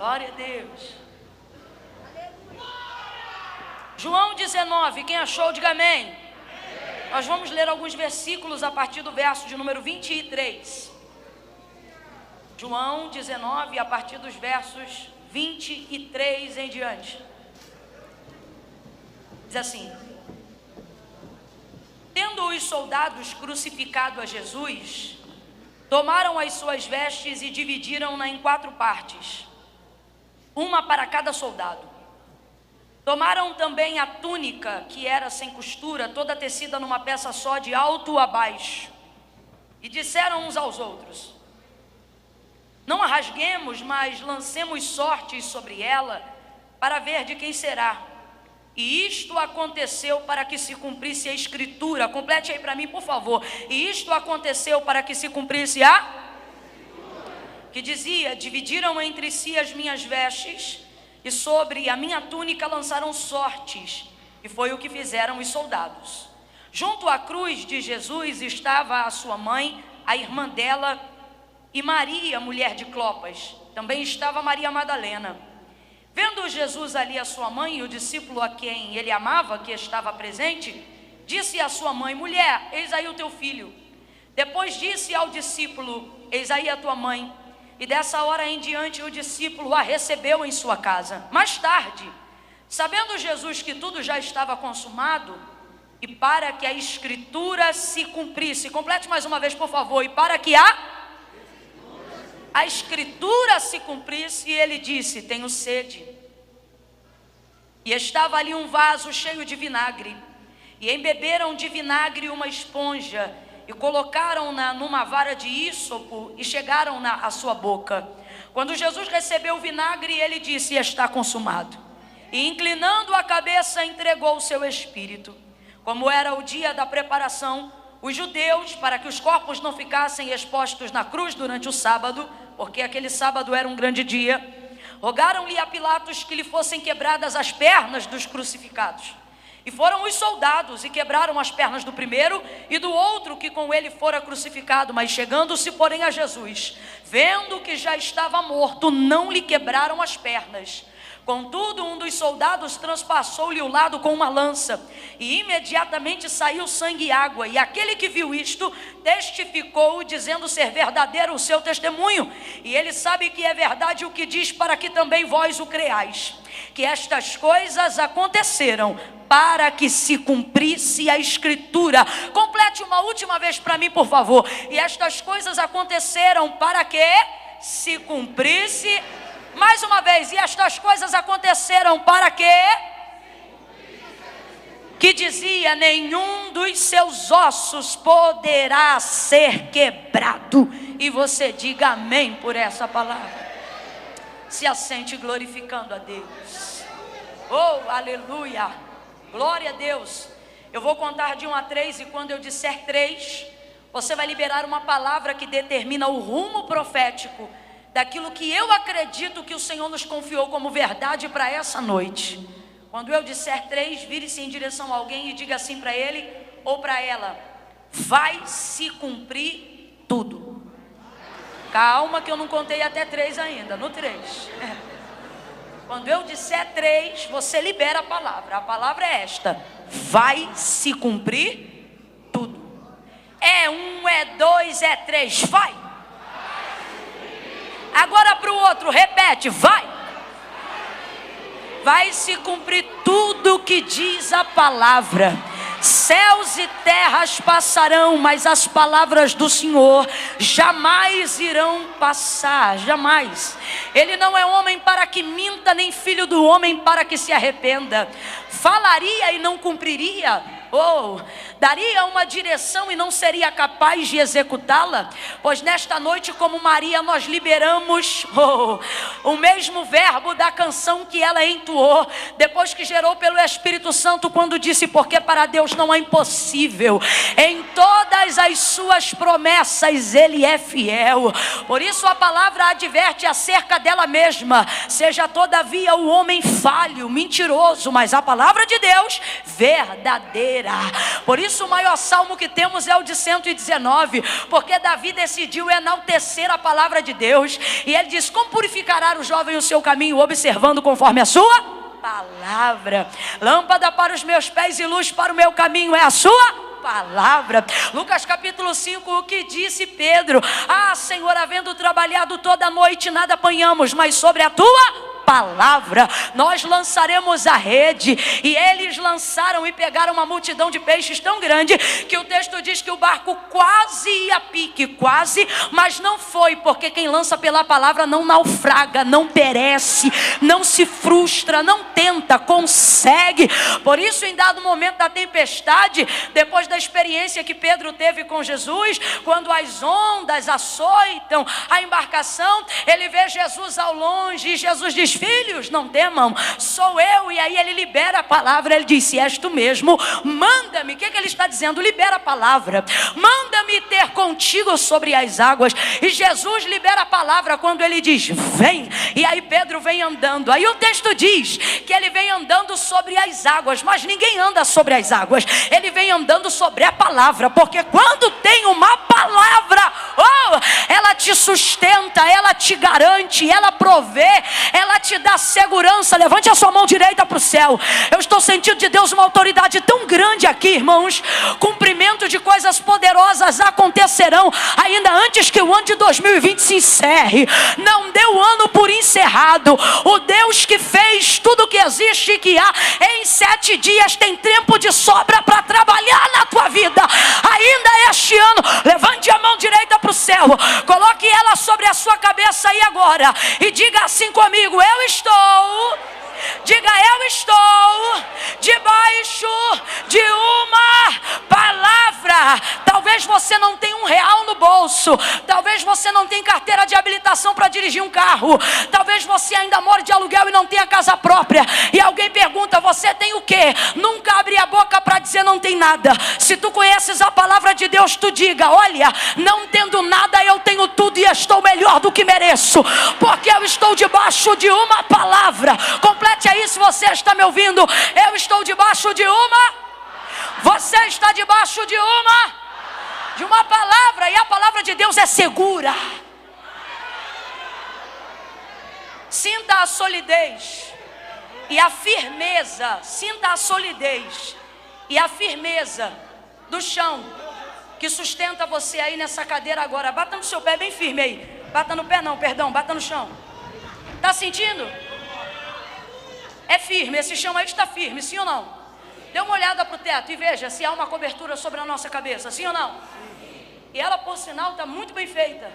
Glória a Deus. João 19, quem achou, diga amém. Nós vamos ler alguns versículos a partir do verso de número 23. João 19, a partir dos versos 23 em diante. Diz assim: tendo os soldados crucificado a Jesus, tomaram as suas vestes e dividiram-na em 4 partes, uma para cada soldado. Tomaram também a túnica, que era sem costura, toda tecida numa peça só, de alto a baixo, e disseram uns aos outros: não a rasguemos, mas lancemos sortes sobre ela, para ver de quem será. E isto aconteceu para que se cumprisse a escritura. Complete aí para mim, por favor. E isto aconteceu para que se cumprisse a que dizia: dividiram entre si as minhas vestes, e sobre a minha túnica lançaram sortes. E foi o que fizeram os soldados. Junto à cruz de Jesus estava a sua mãe, a irmã dela, e Maria, mulher de Clopas. Também estava Maria Madalena. Vendo Jesus ali a sua mãe e o discípulo a quem ele amava, que estava presente, disse à sua mãe: mulher, eis aí o teu filho. Depois disse ao discípulo: eis aí a tua mãe. E dessa hora em diante o discípulo a recebeu em sua casa. Mais tarde, sabendo Jesus que tudo já estava consumado, e para que a escritura se cumprisse, complete mais uma vez, por favor, e para que a escritura se cumprisse, ele disse: tenho sede. E estava ali um vaso cheio de vinagre, e embeberam de vinagre uma esponja, e colocaram-na numa vara de ísopo, e chegaram-na à sua boca. Quando Jesus recebeu o vinagre, ele disse: está consumado. E inclinando a cabeça, entregou o seu espírito. Como era o dia da preparação, os judeus, para que os corpos não ficassem expostos na cruz durante o sábado, porque aquele sábado era um grande dia, rogaram-lhe a Pilatos que lhe fossem quebradas as pernas dos crucificados. E foram os soldados e quebraram as pernas do primeiro e do outro que com ele fora crucificado. Mas chegando-se, porém, a Jesus, vendo que já estava morto, não lhe quebraram as pernas. Contudo, um dos soldados transpassou-lhe o lado com uma lança, e imediatamente saiu sangue e água. E aquele que viu isto testificou, dizendo ser verdadeiro o seu testemunho. E ele sabe que é verdade o que diz, para que também vós o creais, que estas coisas aconteceram para que se cumprisse a escritura. Complete uma última vez para mim, por favor. E estas coisas aconteceram para que se cumprisse. Mais uma vez. E estas coisas aconteceram para que dizia: nenhum dos seus ossos poderá ser quebrado. E você diga amém por essa palavra. Se assente glorificando a Deus. Oh, aleluia. Glória a Deus. Eu vou contar de 1 a 3, e quando eu disser 3, você vai liberar uma palavra que determina o rumo profético daquilo que eu acredito que o Senhor nos confiou como verdade para essa noite. Quando eu disser 3, vire-se em direção a alguém e diga assim para ele ou para ela: vai se cumprir tudo. Calma que eu não contei até 3 ainda, no 3. Quando eu disser 3, você libera a palavra é esta: vai se cumprir tudo. É 1, é 2, é 3, vai. Agora para o outro, repete: vai. Vai se cumprir tudo que diz a palavra. Céus e terras passarão, mas as palavras do Senhor jamais irão passar, jamais. Ele não é homem para que minta, nem filho do homem para que se arrependa. Falaria e não cumpriria? Daria uma direção e não seria capaz de executá-la? Pois nesta noite, como Maria, nós liberamos o mesmo verbo da canção que ela entoou, depois que gerou pelo Espírito Santo, quando disse: porque para Deus não é impossível, em todas as suas promessas Ele é fiel. Por isso a palavra adverte acerca dela mesma: seja todavia o homem falho, mentiroso, mas a palavra de Deus verdadeira verdadeira. Por isso o maior salmo que temos é o de 119, porque Davi decidiu enaltecer a palavra de Deus. E ele diz: como purificará o jovem o seu caminho? Observando conforme a sua palavra. Lâmpada para os meus pés e luz para o meu caminho é a sua palavra. Lucas capítulo 5, o que disse Pedro? Ah, Senhor, havendo trabalhado toda a noite, nada apanhamos, mas sobre a tua palavra nós lançaremos a rede. E eles lançaram e pegaram uma multidão de peixes tão grande que o texto diz que o barco quase ia a pique, quase, mas não foi, porque quem lança pela palavra não naufraga, não perece, não se frustra, não tenta, consegue. Por isso, em dado momento da tempestade, depois da experiência que Pedro teve com Jesus, quando as ondas açoitam a embarcação, ele vê Jesus ao longe e Jesus diz: filhos, não temam, sou eu. E aí ele libera a palavra, ele diz: se és tu mesmo, manda-me. O que ele está dizendo? Libera a palavra, manda-me ter contigo sobre as águas. E Jesus libera a palavra quando ele diz: vem. E aí Pedro vem andando. Aí o texto diz que ele vem andando sobre as águas, mas ninguém anda sobre as águas, ele vem andando sobre a palavra, porque quando tem uma palavra, ela te sustenta, ela te garante, ela provê, ela te dá segurança. Levante a sua mão direita para o céu. Eu estou sentindo de Deus uma autoridade tão grande aqui, irmãos. Cumprimento de coisas poderosas acontecerão ainda antes que o ano de 2020 se encerre. Não dê o ano por encerrado. O Deus que fez tudo que existe e que há em 7 dias tem tempo de sobra para trabalhar na tua vida ainda este ano. Levante a mão direita para o céu, coloque ela sobre a sua cabeça aí agora e diga assim comigo: eu estou, diga, eu estou debaixo de uma palavra. Talvez você não tenha R$1 no bolso, talvez você não tenha carteira de habilitação para dirigir um carro, talvez você ainda more de aluguel e não tenha casa própria, e alguém pergunta: você tem o quê? Nunca abre a boca para dizer não tem nada. Se tu conheces a palavra de Deus, tu diga: olha, não tendo nada eu tenho tudo e estou melhor do que mereço, porque eu estou debaixo de uma palavra. Complete aí se você está me ouvindo. Eu estou debaixo de uma, você está debaixo de uma palavra, e a palavra de Deus é segura. Sinta a solidez e a firmeza, sinta a solidez e a firmeza do chão que sustenta você aí nessa cadeira agora. Bata no seu pé bem firme aí. Bata no pé não, perdão, bata no chão. Está sentindo? É firme, esse chão aí está firme, sim ou não? Dê uma olhada para o teto e veja se há uma cobertura sobre a nossa cabeça, sim ou não? E ela, por sinal, está muito bem feita,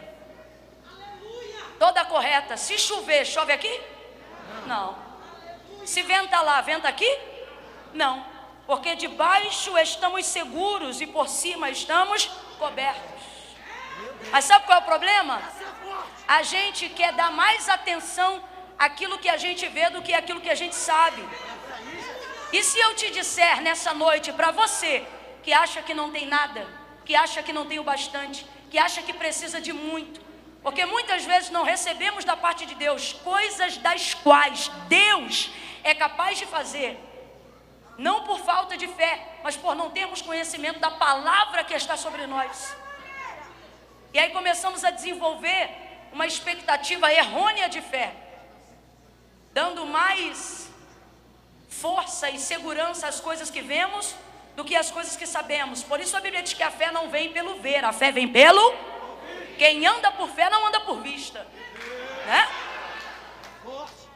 toda correta. Se chover, chove aqui? Não. Se venta lá, venta aqui? Não. Porque debaixo estamos seguros e por cima estamos cobertos. Mas sabe qual é o problema? A gente quer dar mais atenção àquilo que a gente vê do que àquilo que a gente sabe. E se eu te disser nessa noite, para você que acha que não tem nada, que acha que não tem o bastante, que acha que precisa de muito, porque muitas vezes não recebemos da parte de Deus coisas das quais Deus é capaz de fazer, não por falta de fé, mas por não termos conhecimento da palavra que está sobre nós. E aí começamos a desenvolver uma expectativa errônea de fé, dando mais força e segurança às coisas que vemos do que às coisas que sabemos. Por isso a Bíblia diz que a fé não vem pelo ver, a fé vem pelo... Quem anda por fé não anda por vista, né?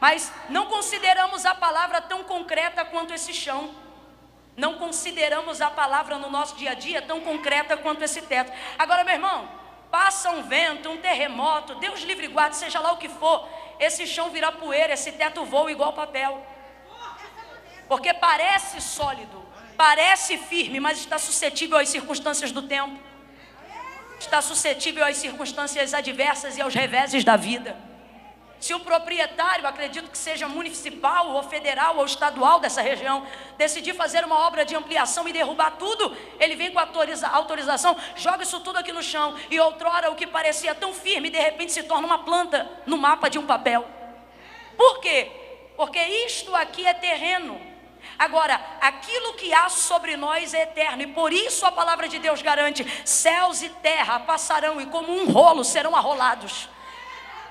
Mas não consideramos a palavra tão concreta quanto esse chão. Não consideramos a palavra no nosso dia a dia tão concreta quanto esse teto. Agora, meu irmão, passa um vento, um terremoto, Deus livre e guarde, seja lá o que for, esse chão vira poeira, esse teto voa igual papel. Porque parece sólido, parece firme, mas está suscetível às circunstâncias do tempo, está suscetível às circunstâncias adversas e aos reveses da vida. Se o proprietário, acredito que seja municipal ou federal ou estadual dessa região, decidir fazer uma obra de ampliação e derrubar tudo, ele vem com a autorização, joga isso tudo aqui no chão, e outrora o que parecia tão firme de repente se torna uma planta no mapa de um papel. Por quê? Porque isto aqui é terreno. Agora, aquilo que há sobre nós é eterno, e por isso a palavra de Deus garante: céus e terra passarão e como um rolo serão arrolados,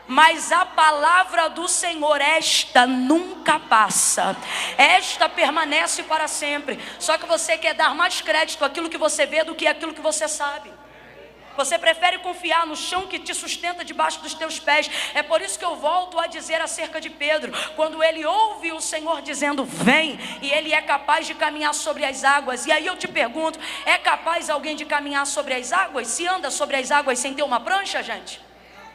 mas a palavra do Senhor, esta nunca passa, esta permanece para sempre. Só que você quer dar mais crédito àquilo que você vê do que àquilo que você sabe. Você prefere confiar no chão que te sustenta debaixo dos teus pés. É por isso que eu volto a dizer acerca de Pedro, quando ele ouve o Senhor dizendo vem, e ele é capaz de caminhar sobre as águas. E aí eu te pergunto, é capaz alguém de caminhar sobre as águas? Se anda sobre as águas sem ter uma prancha, gente?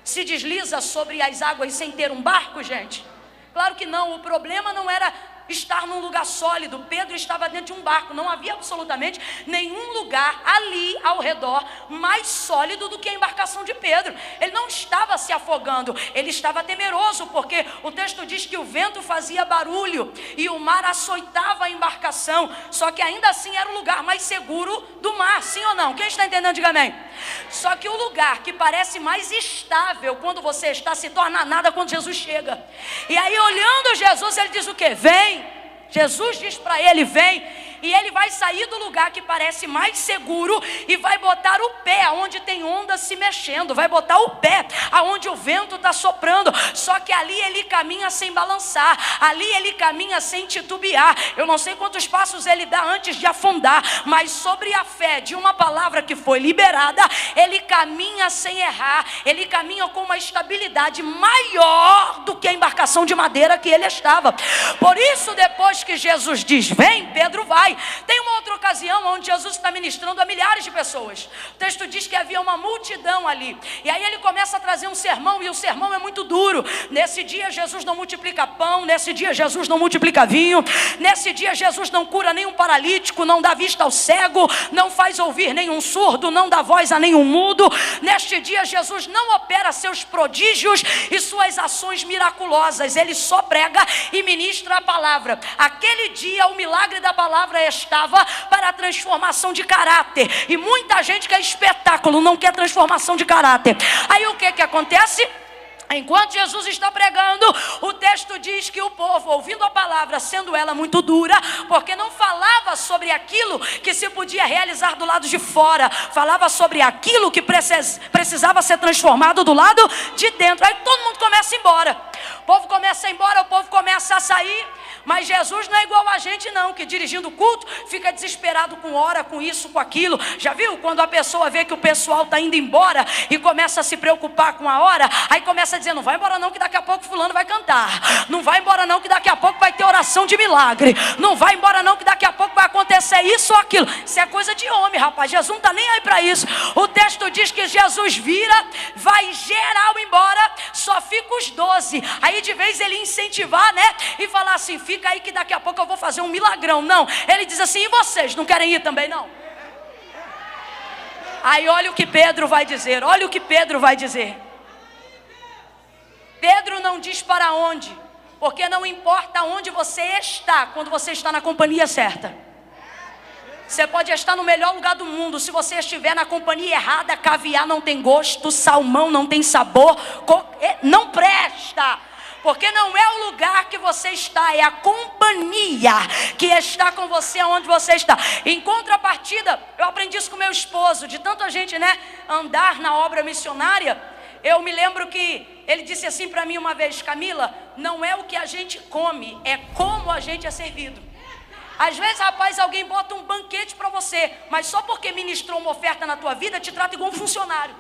Se desliza sobre as águas sem ter um barco, gente? Claro que não. O problema não era estar num lugar sólido. Pedro estava dentro de um barco. Não havia absolutamente nenhum lugar ali ao redor mais sólido do que a embarcação de Pedro. Ele não estava se afogando, ele estava temeroso, porque o texto diz que o vento fazia barulho e o mar açoitava a embarcação. Só que ainda assim era o lugar mais seguro do mar, sim ou não? Quem está entendendo, diga amém. Só que o lugar que parece mais estável quando você está, se torna nada quando Jesus chega. E aí, olhando Jesus, ele diz o quê? Vem. Jesus diz para ele, vem. E ele vai sair do lugar que parece mais seguro e vai botar o pé aonde tem onda se mexendo, vai botar o pé aonde o vento está soprando. Só que ali ele caminha sem balançar, ali ele caminha sem titubear. Eu não sei quantos passos ele dá antes de afundar, mas sobre a fé de uma palavra que foi liberada, ele caminha sem errar, ele caminha com uma estabilidade maior do que a embarcação de madeira que ele estava. Por isso, depois que Jesus diz vem, Pedro vai. Tem uma outra ocasião onde Jesus está ministrando a milhares de pessoas. O texto diz que havia uma multidão ali, e aí ele começa a trazer um sermão, e o sermão é muito duro. Nesse dia Jesus não multiplica pão, nesse dia Jesus não multiplica vinho, nesse dia Jesus não cura nenhum paralítico, não dá vista ao cego, não faz ouvir nenhum surdo, não dá voz a nenhum mudo. Neste dia Jesus não opera seus prodígios e suas ações miraculosas, ele só prega e ministra a palavra. Aquele dia o milagre da palavra estava para a transformação de caráter, e muita gente quer espetáculo, não quer transformação de caráter. Aí o que acontece? Enquanto Jesus está pregando, o texto diz que o povo, ouvindo a palavra, sendo ela muito dura, porque não falava sobre aquilo que se podia realizar do lado de fora, falava sobre aquilo que precisava ser transformado do lado de dentro. Aí todo mundo começa a ir embora, o povo começa a ir embora, o povo começa a sair. Mas Jesus não é igual a gente não, que dirigindo o culto fica desesperado com hora, com isso, com aquilo. Já viu quando a pessoa vê que o pessoal está indo embora e começa a se preocupar com a hora? Aí começa a dizer, não vai embora não que daqui a pouco fulano vai cantar, não vai embora não que daqui a pouco vai ter oração de milagre, não vai embora não que daqui a pouco vai acontecer isso ou aquilo. Isso é coisa de homem, rapaz. Jesus não está nem aí para isso. O texto diz que Jesus vira, vai geral embora, só fica os 12. Aí de vez ele incentivar, né, e falar assim, fica aí que daqui a pouco eu vou fazer um milagrão. Não, ele diz assim, e vocês não querem ir também não? Aí olha o que Pedro vai dizer, olha o que Pedro vai dizer. Pedro não diz para onde, porque não importa onde você está, quando você está na companhia certa. Você pode estar no melhor lugar do mundo, se você estiver na companhia errada, caviar não tem gosto, salmão não tem sabor, não presta. Porque não é o lugar que você está, é a companhia que está com você onde você está. Em contrapartida, eu aprendi isso com meu esposo, de tanto a gente, né, andar na obra missionária. Eu me lembro que ele disse assim para mim uma vez, Camila, não é o que a gente come, é como a gente é servido. Às vezes, rapaz, alguém bota um banquete para você, mas só porque ministrou uma oferta na tua vida, te trata igual um funcionário.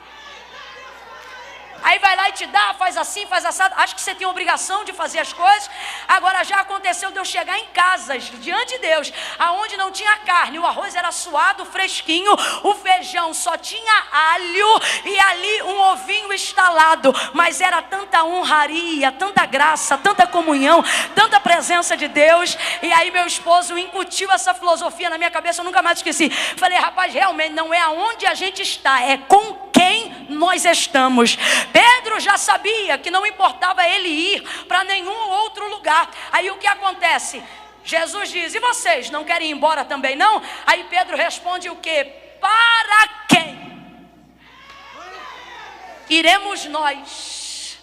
Aí vai lá e te dá, faz assim, faz assado. Acho que você tem a obrigação de fazer as coisas. Agora já aconteceu de eu chegar em casas, diante de Deus, aonde não tinha carne, o arroz era suado, fresquinho, o feijão só tinha alho e ali um ovinho estalado. Mas era tanta honraria, tanta graça, tanta comunhão, tanta presença de Deus. E aí meu esposo incutiu essa filosofia na minha cabeça, eu nunca mais esqueci. Falei, rapaz, realmente não é aonde a gente está, é com quem nós estamos. Pedro já sabia que não importava ele ir para nenhum outro lugar. Aí o que acontece? Jesus diz, e vocês não querem ir embora também não? Aí Pedro responde o quê? Para quem iremos nós,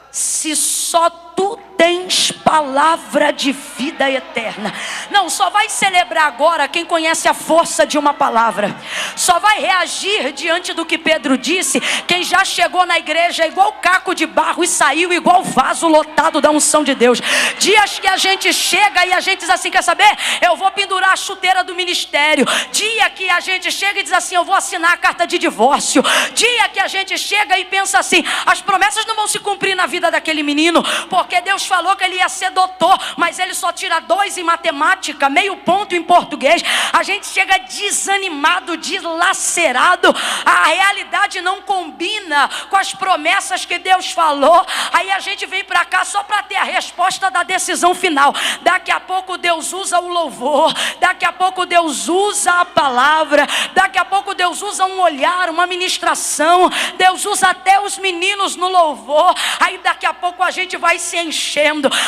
se só tu tens palavra de vida eterna. Não, só vai celebrar agora quem conhece a força de uma palavra. Só vai reagir diante do que Pedro disse quem já chegou na igreja igual caco de barro e saiu igual vaso lotado da unção de Deus. Dias que a gente chega e a gente diz assim, quer saber? Eu vou pendurar a chuteira do ministério. Dia que a gente chega e diz assim, eu vou assinar a carta de divórcio. Dia que a gente chega e pensa assim, as promessas não vão se cumprir na vida daquele menino, porque Deus falou que ele ia ser doutor, mas ele só tira 2 em matemática, meio ponto em português. A gente chega desanimado, dilacerado. A realidade não combina com as promessas que Deus falou. Aí a gente vem para cá só para ter a resposta da decisão final. Daqui a pouco Deus usa o louvor, daqui a pouco Deus usa a palavra, daqui a pouco Deus usa um olhar, uma ministração, Deus usa até os meninos no louvor. Aí daqui a pouco a gente vai se enchendo.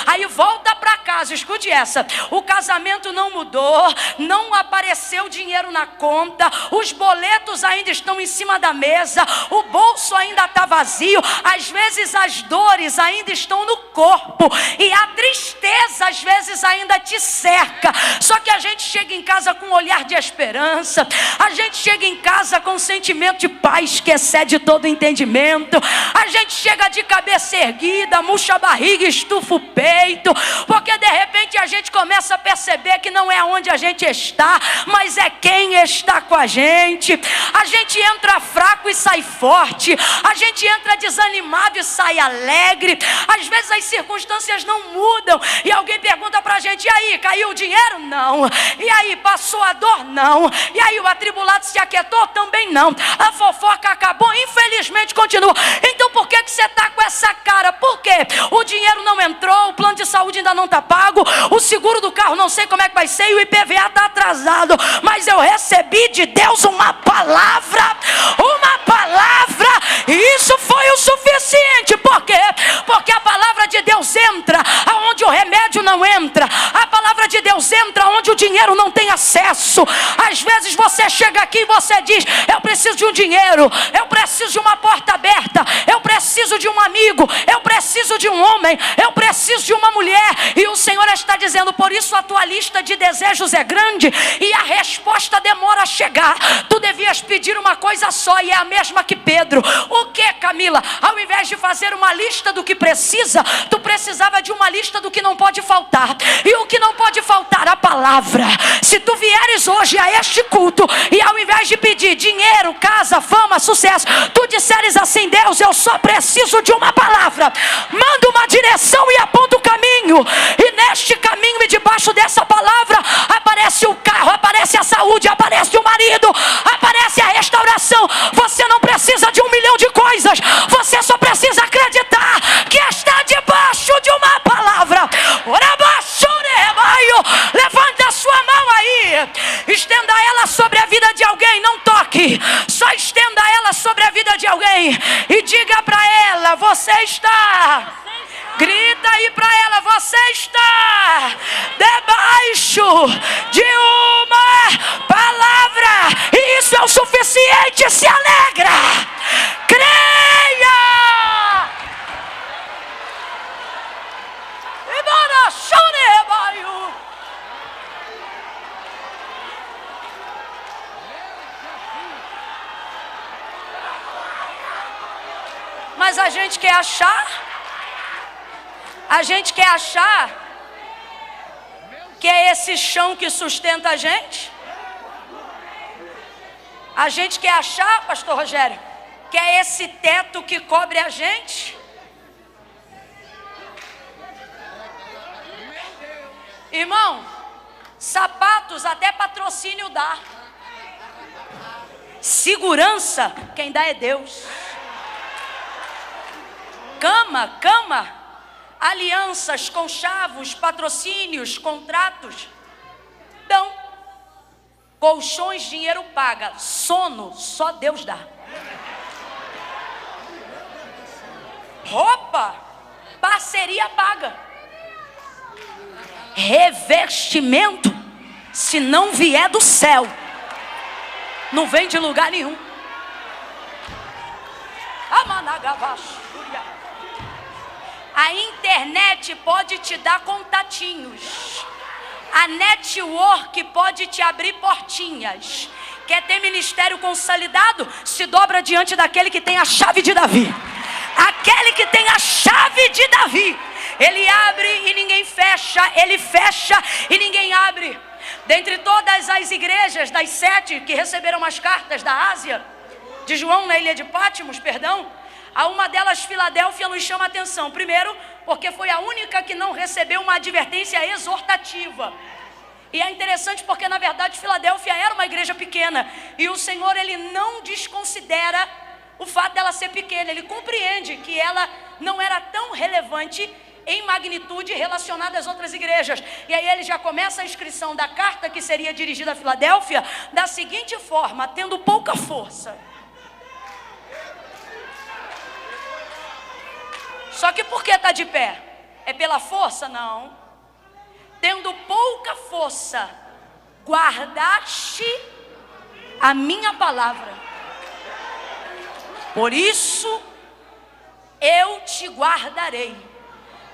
Aí volta para casa, escute essa, o casamento não mudou, não apareceu dinheiro na conta, os boletos ainda estão em cima da mesa, o bolso ainda está vazio, às vezes as dores ainda estão no corpo e a tristeza às vezes ainda te cerca. Só que a gente chega em casa com um olhar de esperança, a gente chega em casa com um sentimento de paz que excede todo entendimento, a gente chega de cabeça erguida, murcha a barriga, estufa o peito, porque de repente a gente começa a perceber que não é onde a gente está, mas é quem está com a gente. A gente entra fraco e sai forte, a gente entra desanimado e sai alegre. Às vezes as circunstâncias não mudam e alguém pergunta pra gente, e aí, caiu o dinheiro? Não. E aí, passou a dor? Não. E aí, o atribulado se aquietou? Também não. A fofoca acabou? Infelizmente continua. Então por que você está com essa cara? Por quê? O dinheiro não entrou, o plano de saúde ainda não está pago, o seguro do carro não sei como é que vai ser e o IPVA está atrasado. Mas eu recebi de Deus uma palavra, e isso foi o suficiente. Por quê? Porque a palavra de Deus entra aonde o remédio não entra, a palavra de Deus entra onde o dinheiro não tem acesso. Às vezes você chega aqui e você diz, eu preciso de um dinheiro, eu preciso de uma porta aberta, eu preciso de um amigo, eu preciso de um homem, eu preciso de uma mulher. E o Senhor está dizendo, por isso a tua lista de desejos é grande e a resposta demora a chegar. Tu devias pedir uma coisa só e é a mesma que Pedro. O que, Camila? Ao invés de fazer uma lista do que precisa, tu precisava de uma lista do que não pode faltar. E o que não pode faltar? A palavra. Se tu vieres hoje a este culto e ao invés de pedir dinheiro, casa, fama, sucesso, tu disseres assim, Deus, eu só preciso de uma palavra, manda uma direção e aponta o caminho, e neste caminho e debaixo dessa palavra aparece o carro, aparece a saúde, aparece o marido, aparece a restauração. Você não precisa de 1 milhão de coisas, você só precisa acreditar que está debaixo de uma palavra. Levanta a sua mão aí, estenda ela sobre a vida de alguém, não toque, só estenda ela sobre a vida de alguém e diga para ela, você está, grita aí para ela, você está debaixo de uma palavra, e isso é o suficiente. Se alegra, creia. Mas a gente quer achar que é esse chão que sustenta a gente. A gente quer achar, pastor Rogério, que é esse teto que cobre a gente. Irmão, sapatos até patrocínio dá. Segurança, quem dá é Deus. Cama, alianças, conchavos, patrocínios, contratos, dão. Colchões, dinheiro paga. Sono, só Deus dá. Roupa, parceria paga. Revestimento, se não vier do céu, não vem de lugar nenhum. A internet pode te dar contatinhos. A network pode te abrir portinhas. Quer ter ministério consolidado? Se dobra diante daquele que tem a chave de Davi. Aquele que tem a chave de Davi. Ele abre e ninguém fecha. Ele fecha e ninguém abre. Dentre todas as igrejas, das 7 que receberam as cartas da Ásia, de João na ilha de Pátimos, a uma delas, Filadélfia, nos chama a atenção. Primeiro, porque foi a única que não recebeu uma advertência exortativa. E é interessante porque, na verdade, Filadélfia era uma igreja pequena. E o Senhor, Ele não desconsidera o fato dela ser pequena. Ele compreende que ela não era tão relevante em magnitude relacionada às outras igrejas. E aí ele já começa a inscrição da carta que seria dirigida a Filadélfia da seguinte forma: tendo pouca força. Só que por que está de pé? É pela força? Não. Tendo pouca força, guardaste a minha palavra. Por isso, eu te guardarei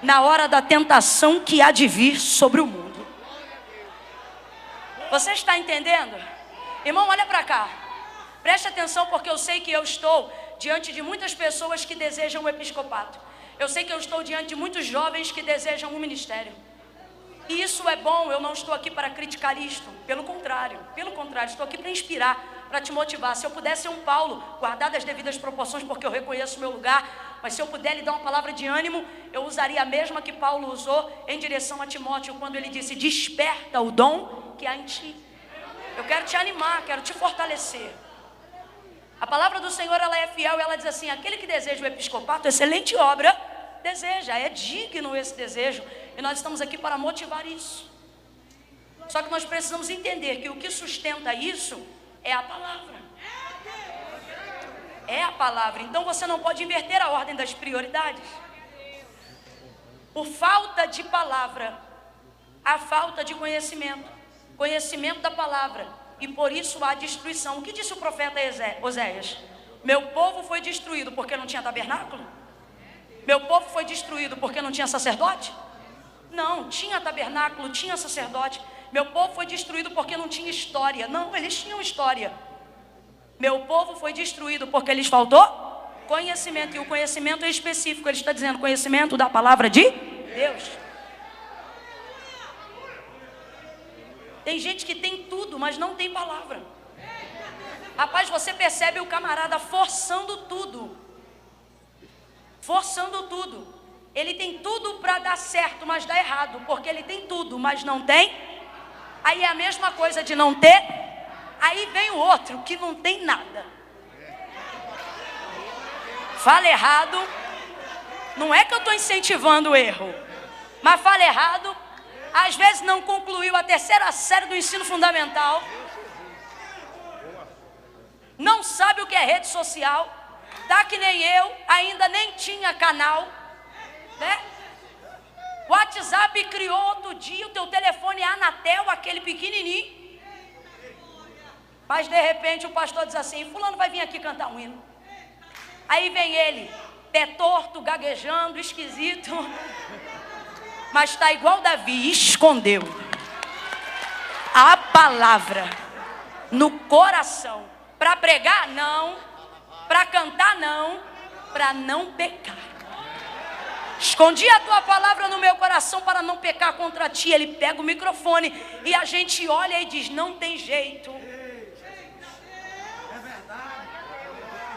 na hora da tentação que há de vir sobre o mundo. Você está entendendo? Irmão, olha para cá. Preste atenção, porque eu sei que eu estou diante de muitas pessoas que desejam o episcopato. Eu sei que eu estou diante de muitos jovens que desejam um ministério. E isso é bom, eu não estou aqui para criticar isto. Pelo contrário, estou aqui para inspirar, para te motivar. Se eu pudesse ser um Paulo, guardar as devidas proporções, porque eu reconheço o meu lugar, mas se eu puder lhe dar uma palavra de ânimo, eu usaria a mesma que Paulo usou em direção a Timóteo, quando ele disse: desperta o dom que há em ti. Eu quero te animar, quero te fortalecer. A palavra do Senhor, ela é fiel, ela diz assim: aquele que deseja o episcopato, excelente obra deseja, é digno esse desejo, e nós estamos aqui para motivar isso. Só que nós precisamos entender que o que sustenta isso é a palavra. É a palavra. Então você não pode inverter a ordem das prioridades. Por falta de palavra, há falta de conhecimento. Conhecimento da palavra. E por isso há destruição. O que disse o profeta Oséias? Meu povo foi destruído porque não tinha tabernáculo? Meu povo foi destruído porque não tinha sacerdote? Não, tinha tabernáculo, tinha sacerdote. Meu povo foi destruído porque não tinha história. Não, eles tinham história. Meu povo foi destruído porque lhes faltou conhecimento. E o conhecimento é específico. Ele está dizendo conhecimento da palavra de Deus. Tem gente que tem tudo, mas não tem palavra. Rapaz, você percebe o camarada forçando tudo. Forçando tudo. Ele tem tudo para dar certo, mas dá errado. Porque ele tem tudo, mas não tem. Aí é a mesma coisa de não ter. Aí vem o outro que não tem nada. Fala errado. Não é que eu estou incentivando o erro, mas fala errado. Às vezes não concluiu a 3ª série do ensino fundamental. Não sabe o que é rede social. Tá que nem eu, ainda nem tinha canal, né? O WhatsApp criou outro dia, o teu telefone é Anatel, aquele pequenininho. Mas de repente o pastor diz assim: fulano vai vir aqui cantar um hino. Aí vem ele, pé torto, gaguejando, esquisito. Mas está igual Davi, escondeu a palavra no coração. Para pregar, não. Para cantar, não. Para não pecar. Escondi a tua palavra no meu coração para não pecar contra ti. Ele pega o microfone e a gente olha e diz: não tem jeito.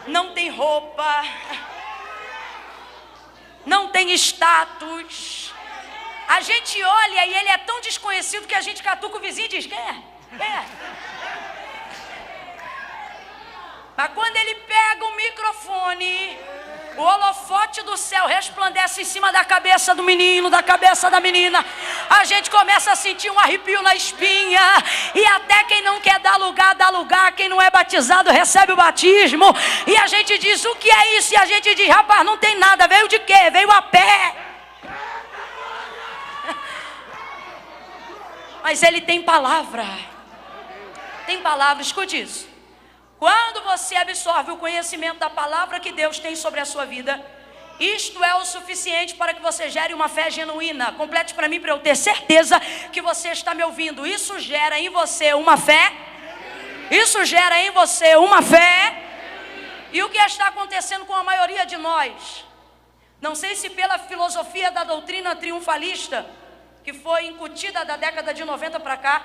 Não tem roupa. Não tem status. A gente olha e ele é tão desconhecido que a gente catuca o vizinho e diz: quem é? Quem é? Mas quando ele pega o microfone, o holofote do céu resplandece em cima da cabeça do menino, da cabeça da menina. A gente começa a sentir um arrepio na espinha. E até quem não quer dar lugar, dá lugar. Quem não é batizado, recebe o batismo. E a gente diz: o que é isso? E a gente diz: rapaz, não tem nada. Veio de quê? Veio a pé. Mas ele tem palavra. Tem palavra, escute isso. Quando você absorve o conhecimento da palavra que Deus tem sobre a sua vida, Isto é o suficiente para que você gere uma fé genuína. Complete para mim, para eu ter certeza que você está me ouvindo. Isso gera em você uma fé. Isso gera em você uma fé. E o que está acontecendo com a maioria de nós? Não sei se pela filosofia da doutrina triunfalista, que foi incutida da década de 90 para cá,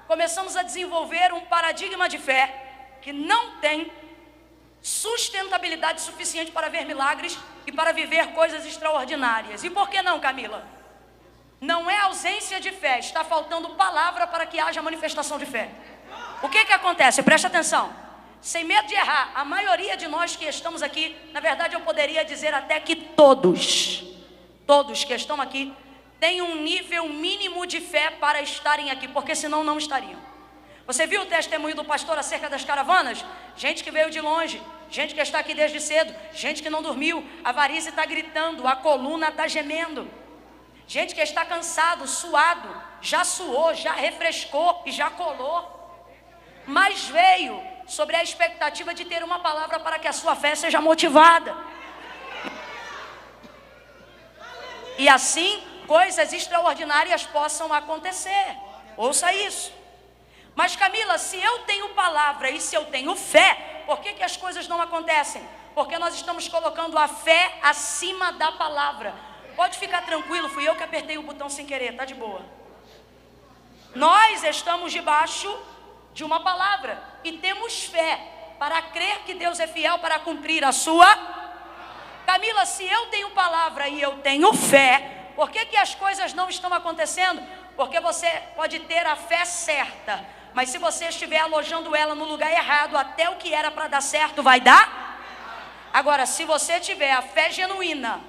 começamos a desenvolver um paradigma de fé que não tem sustentabilidade suficiente para ver milagres e para viver coisas extraordinárias. E por que não, Camila? Não é ausência de fé, está faltando palavra para que haja manifestação de fé. O que acontece? Preste atenção. Sem medo de errar, a maioria de nós que estamos aqui, na verdade eu poderia dizer até que todos que estão aqui, têm um nível mínimo de fé para estarem aqui, porque senão não estariam. Você viu o testemunho do pastor acerca das caravanas? Gente que veio de longe, gente que está aqui desde cedo, gente que não dormiu, a varize está gritando, a coluna está gemendo. Gente que está cansado, suado, já suou, já refrescou e já colou. Mas veio sobre a expectativa de ter uma palavra para que a sua fé seja motivada. E assim, coisas extraordinárias possam acontecer. Ouça isso. Mas Camila, se eu tenho palavra e se eu tenho fé, por que as coisas não acontecem? Porque nós estamos colocando a fé acima da palavra. Pode ficar tranquilo, fui eu que apertei o botão sem querer, tá de boa. Nós estamos debaixo de uma palavra e temos fé para crer que Deus é fiel para cumprir a sua. Camila, se eu tenho palavra e eu tenho fé, por que as coisas não estão acontecendo? Porque você pode ter a fé certa, mas se você estiver alojando ela no lugar errado, até o que era para dar certo vai dar. Agora, se você tiver a fé genuína,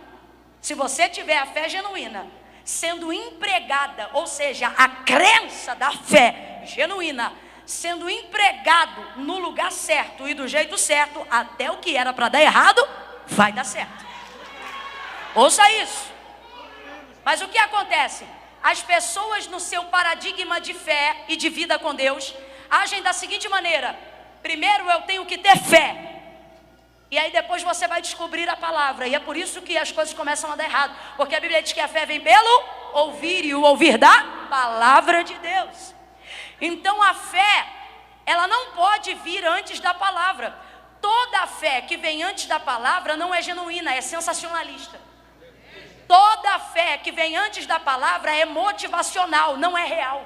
sendo empregada, ou seja, a crença da fé genuína, sendo empregado no lugar certo e do jeito certo, até o que era para dar errado, vai dar certo. Ouça isso. Mas o que acontece? As pessoas no seu paradigma de fé e de vida com Deus agem da seguinte maneira: primeiro eu tenho que ter fé, e aí depois você vai descobrir a palavra. E é por isso que as coisas começam a dar errado, porque a Bíblia diz que a fé vem pelo ouvir, e o ouvir da palavra de Deus. Então a fé, ela não pode vir antes da palavra. Toda a fé que vem antes da palavra não é genuína, é sensacionalista. Toda a fé que vem antes da palavra é motivacional, não é real.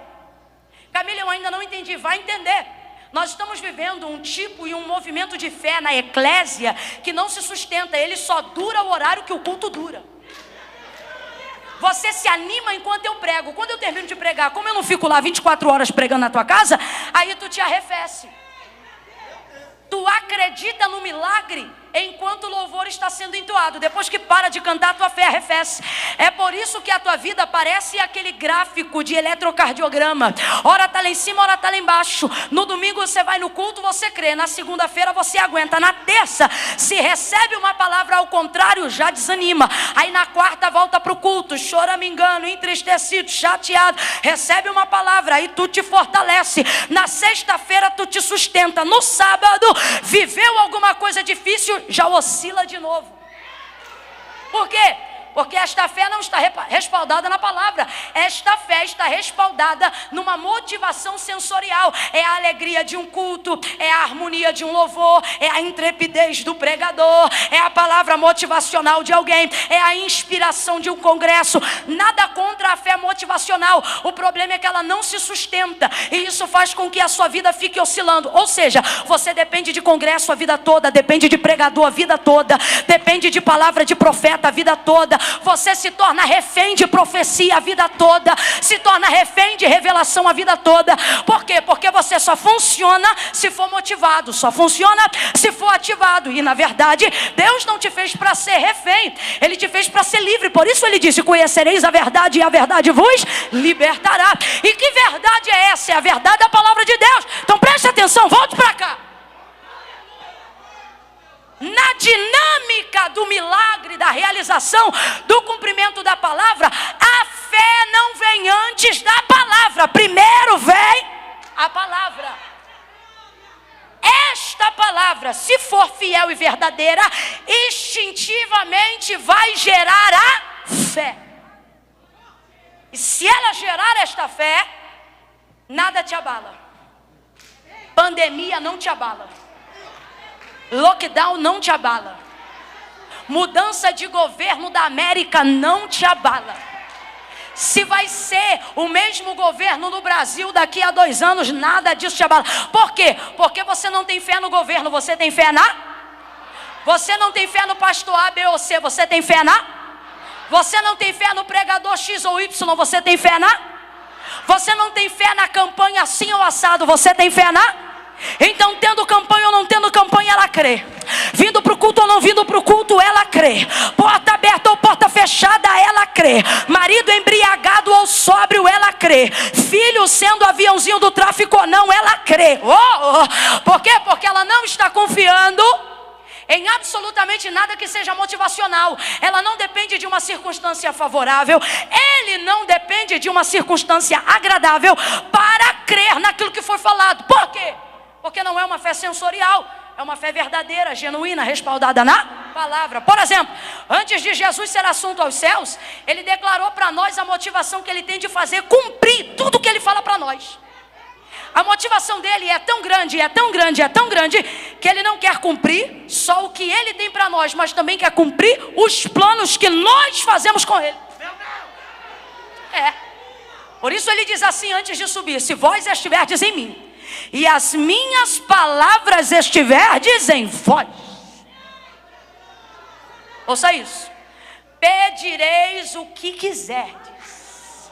Camila, eu ainda não entendi, vai entender. Nós estamos vivendo um tipo e um movimento de fé na eclésia que não se sustenta, ele só dura o horário que o culto dura. Você se anima enquanto eu prego. Quando eu termino de pregar, como eu não fico lá 24 horas pregando na tua casa, aí tu te arrefece. Tu acredita no milagre enquanto o louvor está sendo entoado. Depois que para de cantar, a tua fé arrefece. É por isso que a tua vida parece aquele gráfico de eletrocardiograma. Ora está lá em cima, ora está lá embaixo. No domingo você vai no culto, você crê. Na segunda-feira você aguenta. Na terça, se recebe uma palavra ao contrário, já desanima. Aí na quarta volta para o culto, choramingando, entristecido, chateado. Recebe uma palavra, aí tu te fortalece. Na sexta-feira tu te sustenta. No sábado, viveu alguma coisa difícil, já oscila de novo. Por quê? Porque esta fé não está respaldada na palavra. Esta fé está respaldada numa motivação sensorial. É a alegria de um culto, é a harmonia de um louvor, é a intrepidez do pregador, é a palavra motivacional de alguém, é a inspiração de um congresso. Nada contra a fé motivacional. O problema é que ela não se sustenta, e isso faz com que a sua vida fique oscilando. Ou seja, você depende de congresso a vida toda, depende de pregador a vida toda, depende de palavra de profeta a vida toda. Você se torna refém de profecia a vida toda, se torna refém de revelação a vida toda. Por quê? Porque você só funciona se for motivado, só funciona se for ativado. E na verdade, Deus não te fez para ser refém, Ele te fez para ser livre. Por isso Ele disse: conhecereis a verdade e a verdade vos libertará. E que verdade é essa? É a verdade da palavra de Deus. Então preste atenção, volte para cá. Na dinâmica do milagre, da realização, do cumprimento da palavra, a fé não vem antes da palavra. Primeiro vem a palavra. Esta palavra, se for fiel e verdadeira, instintivamente tua mente vai gerar a fé. E se ela gerar esta fé, nada te abala. Pandemia não te abala. Lockdown não te abala. Mudança de governo da América não te abala. Se vai ser o mesmo governo no Brasil daqui a 2 anos, nada disso te abala. Por quê? Porque você não tem fé no governo, você tem fé na... Você não tem fé no pastor A, B ou C, você tem fé na... Você não tem fé no pregador X ou Y, você tem fé na... Você não tem fé na campanha assim ou assado, você tem fé na... Então, tendo campanha ou não tendo campanha, ela crê. Vindo para o culto ou não vindo para o culto, ela crê. Porta aberta ou porta fechada, ela crê. Marido embriagado ou sóbrio, ela crê. Filho sendo aviãozinho do tráfico ou não, ela crê. Por quê? Porque ela não está confiando em absolutamente nada que seja motivacional. Ela não depende de uma circunstância favorável. Ele não depende de uma circunstância agradável para crer naquilo que foi falado. Por quê? Porque não é uma fé sensorial. É uma fé verdadeira, genuína, respaldada na palavra. Por exemplo, antes de Jesus ser assunto aos céus, ele declarou para nós a motivação que ele tem de fazer cumprir tudo que ele fala para nós. A motivação dele é tão grande, é tão grande, é tão grande, que ele não quer cumprir só o que ele tem para nós, mas também quer cumprir os planos que nós fazemos com ele. Por isso ele diz assim antes de subir: se vós estiverdes em mim e as minhas palavras estiverdes em vós. Ouça isso: pedireis o que quiserdes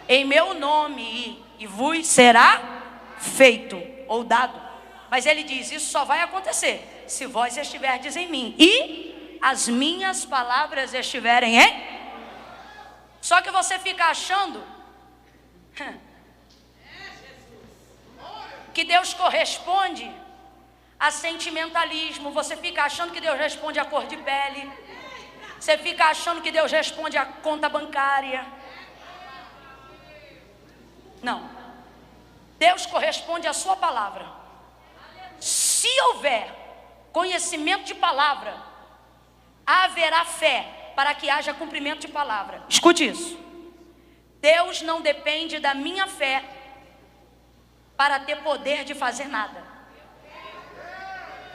em meu nome e vos será feito ou dado. Mas ele diz: isso só vai acontecer se vós estiverdes em mim e as minhas palavras estiverem em... Só que você fica achando que Deus corresponde a sentimentalismo. Você fica achando que Deus responde a cor de pele. Você fica achando que Deus responde a conta bancária. Não. Deus corresponde à sua palavra. Se houver conhecimento de palavra, haverá fé para que haja cumprimento de palavra. Escute isso. Deus não depende da minha fé para ter poder de fazer nada.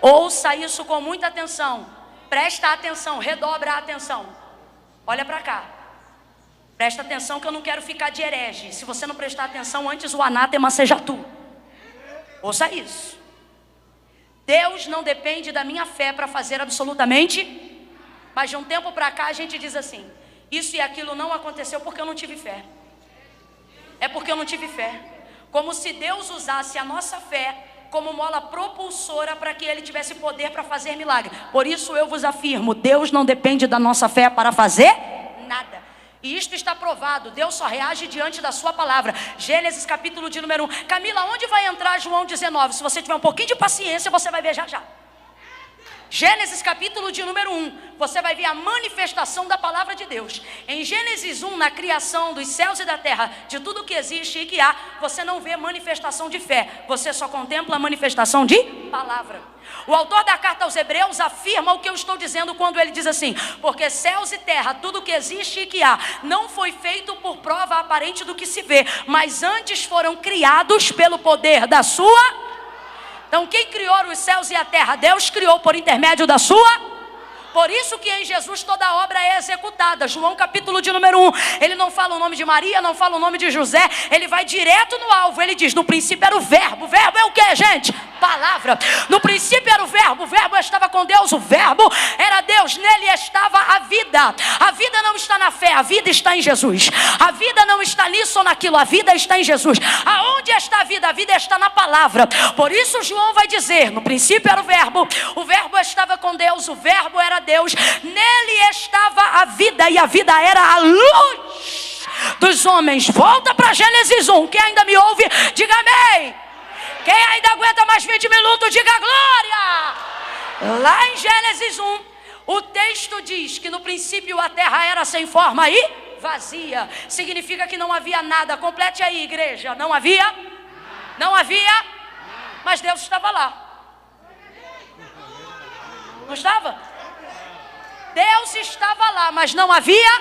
Ouça isso com muita atenção. Presta atenção, redobra a atenção. Olha para cá. Presta atenção que eu não quero ficar de herege. Se você não prestar atenção, antes o anátema seja tu. Ouça isso. Deus não depende da minha fé para fazer absolutamente. Mas de um tempo para cá a gente diz assim: isso e aquilo não aconteceu porque eu não tive fé. É porque eu não tive fé. Como se Deus usasse a nossa fé como mola propulsora para que Ele tivesse poder para fazer milagre. Por isso eu vos afirmo: Deus não depende da nossa fé para fazer nada. E isto está provado. Deus só reage diante da sua palavra. Gênesis capítulo de número 1. Camila, onde vai entrar João 19? Se você tiver um pouquinho de paciência, você vai ver já já. Gênesis capítulo de número 1, você vai ver a manifestação da palavra de Deus. Em Gênesis 1, na criação dos céus e da terra, de tudo que existe e que há, você não vê manifestação de fé, você só contempla a manifestação de palavra. O autor da carta aos Hebreus afirma o que eu estou dizendo quando ele diz assim: porque céus e terra, tudo que existe e que há, não foi feito por prova aparente do que se vê, mas antes foram criados pelo poder da sua... Então quem criou os céus e a terra? Deus criou por intermédio da sua... Por isso que em Jesus toda obra é executada. João capítulo de número 1. Ele não fala o nome de Maria, não fala o nome de José. Ele vai direto no alvo. Ele diz: no princípio era o verbo. O verbo é o que, gente? Palavra. No princípio era o verbo estava com Deus. O verbo era Deus. Nele estava a vida. A vida não está na fé, a vida está em Jesus. A vida não está nisso ou naquilo, a vida está em Jesus. Aonde está a vida? A vida está na palavra. Por isso João vai dizer: no princípio era o verbo estava com Deus, o verbo era Deus, nele estava a vida e a vida era a luz dos homens. Volta para Gênesis 1. Quem ainda me ouve, diga amém. Quem ainda aguenta mais 20 minutos, diga glória. Lá em Gênesis 1, o texto diz que no princípio a terra era sem forma e vazia. Significa que não havia nada. Complete aí, igreja. Não havia? Não havia? Mas Deus estava lá. Não estava? Deus estava lá, mas não havia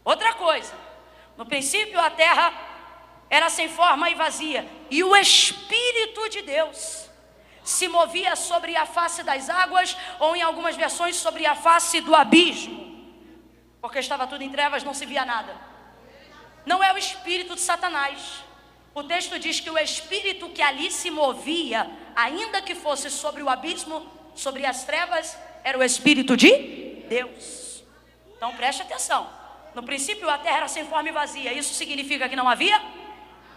outra coisa. No princípio a terra era sem forma e vazia, e o Espírito de Deus se movia sobre a face das águas, ou em algumas versões sobre a face do abismo, porque estava tudo em trevas, não se via nada. Não é o espírito de Satanás. O texto diz que o espírito que ali se movia, ainda que fosse sobre o abismo, sobre as trevas, era o Espírito de Deus. Então preste atenção. No princípio a terra era sem forma e vazia. Isso significa que não havia,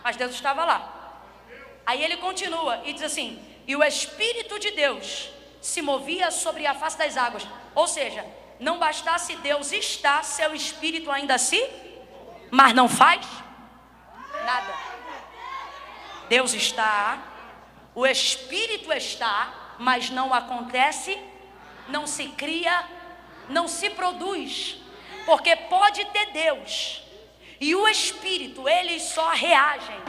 mas Deus estava lá. Aí ele continua e diz assim: e o Espírito de Deus se movia sobre a face das águas. Ou seja, não bastasse Deus estar, seu Espírito ainda assim, mas não faz nada. Deus está, o Espírito está, mas não acontece, não se cria, não se produz. Porque pode ter Deus e o Espírito, eles só reagem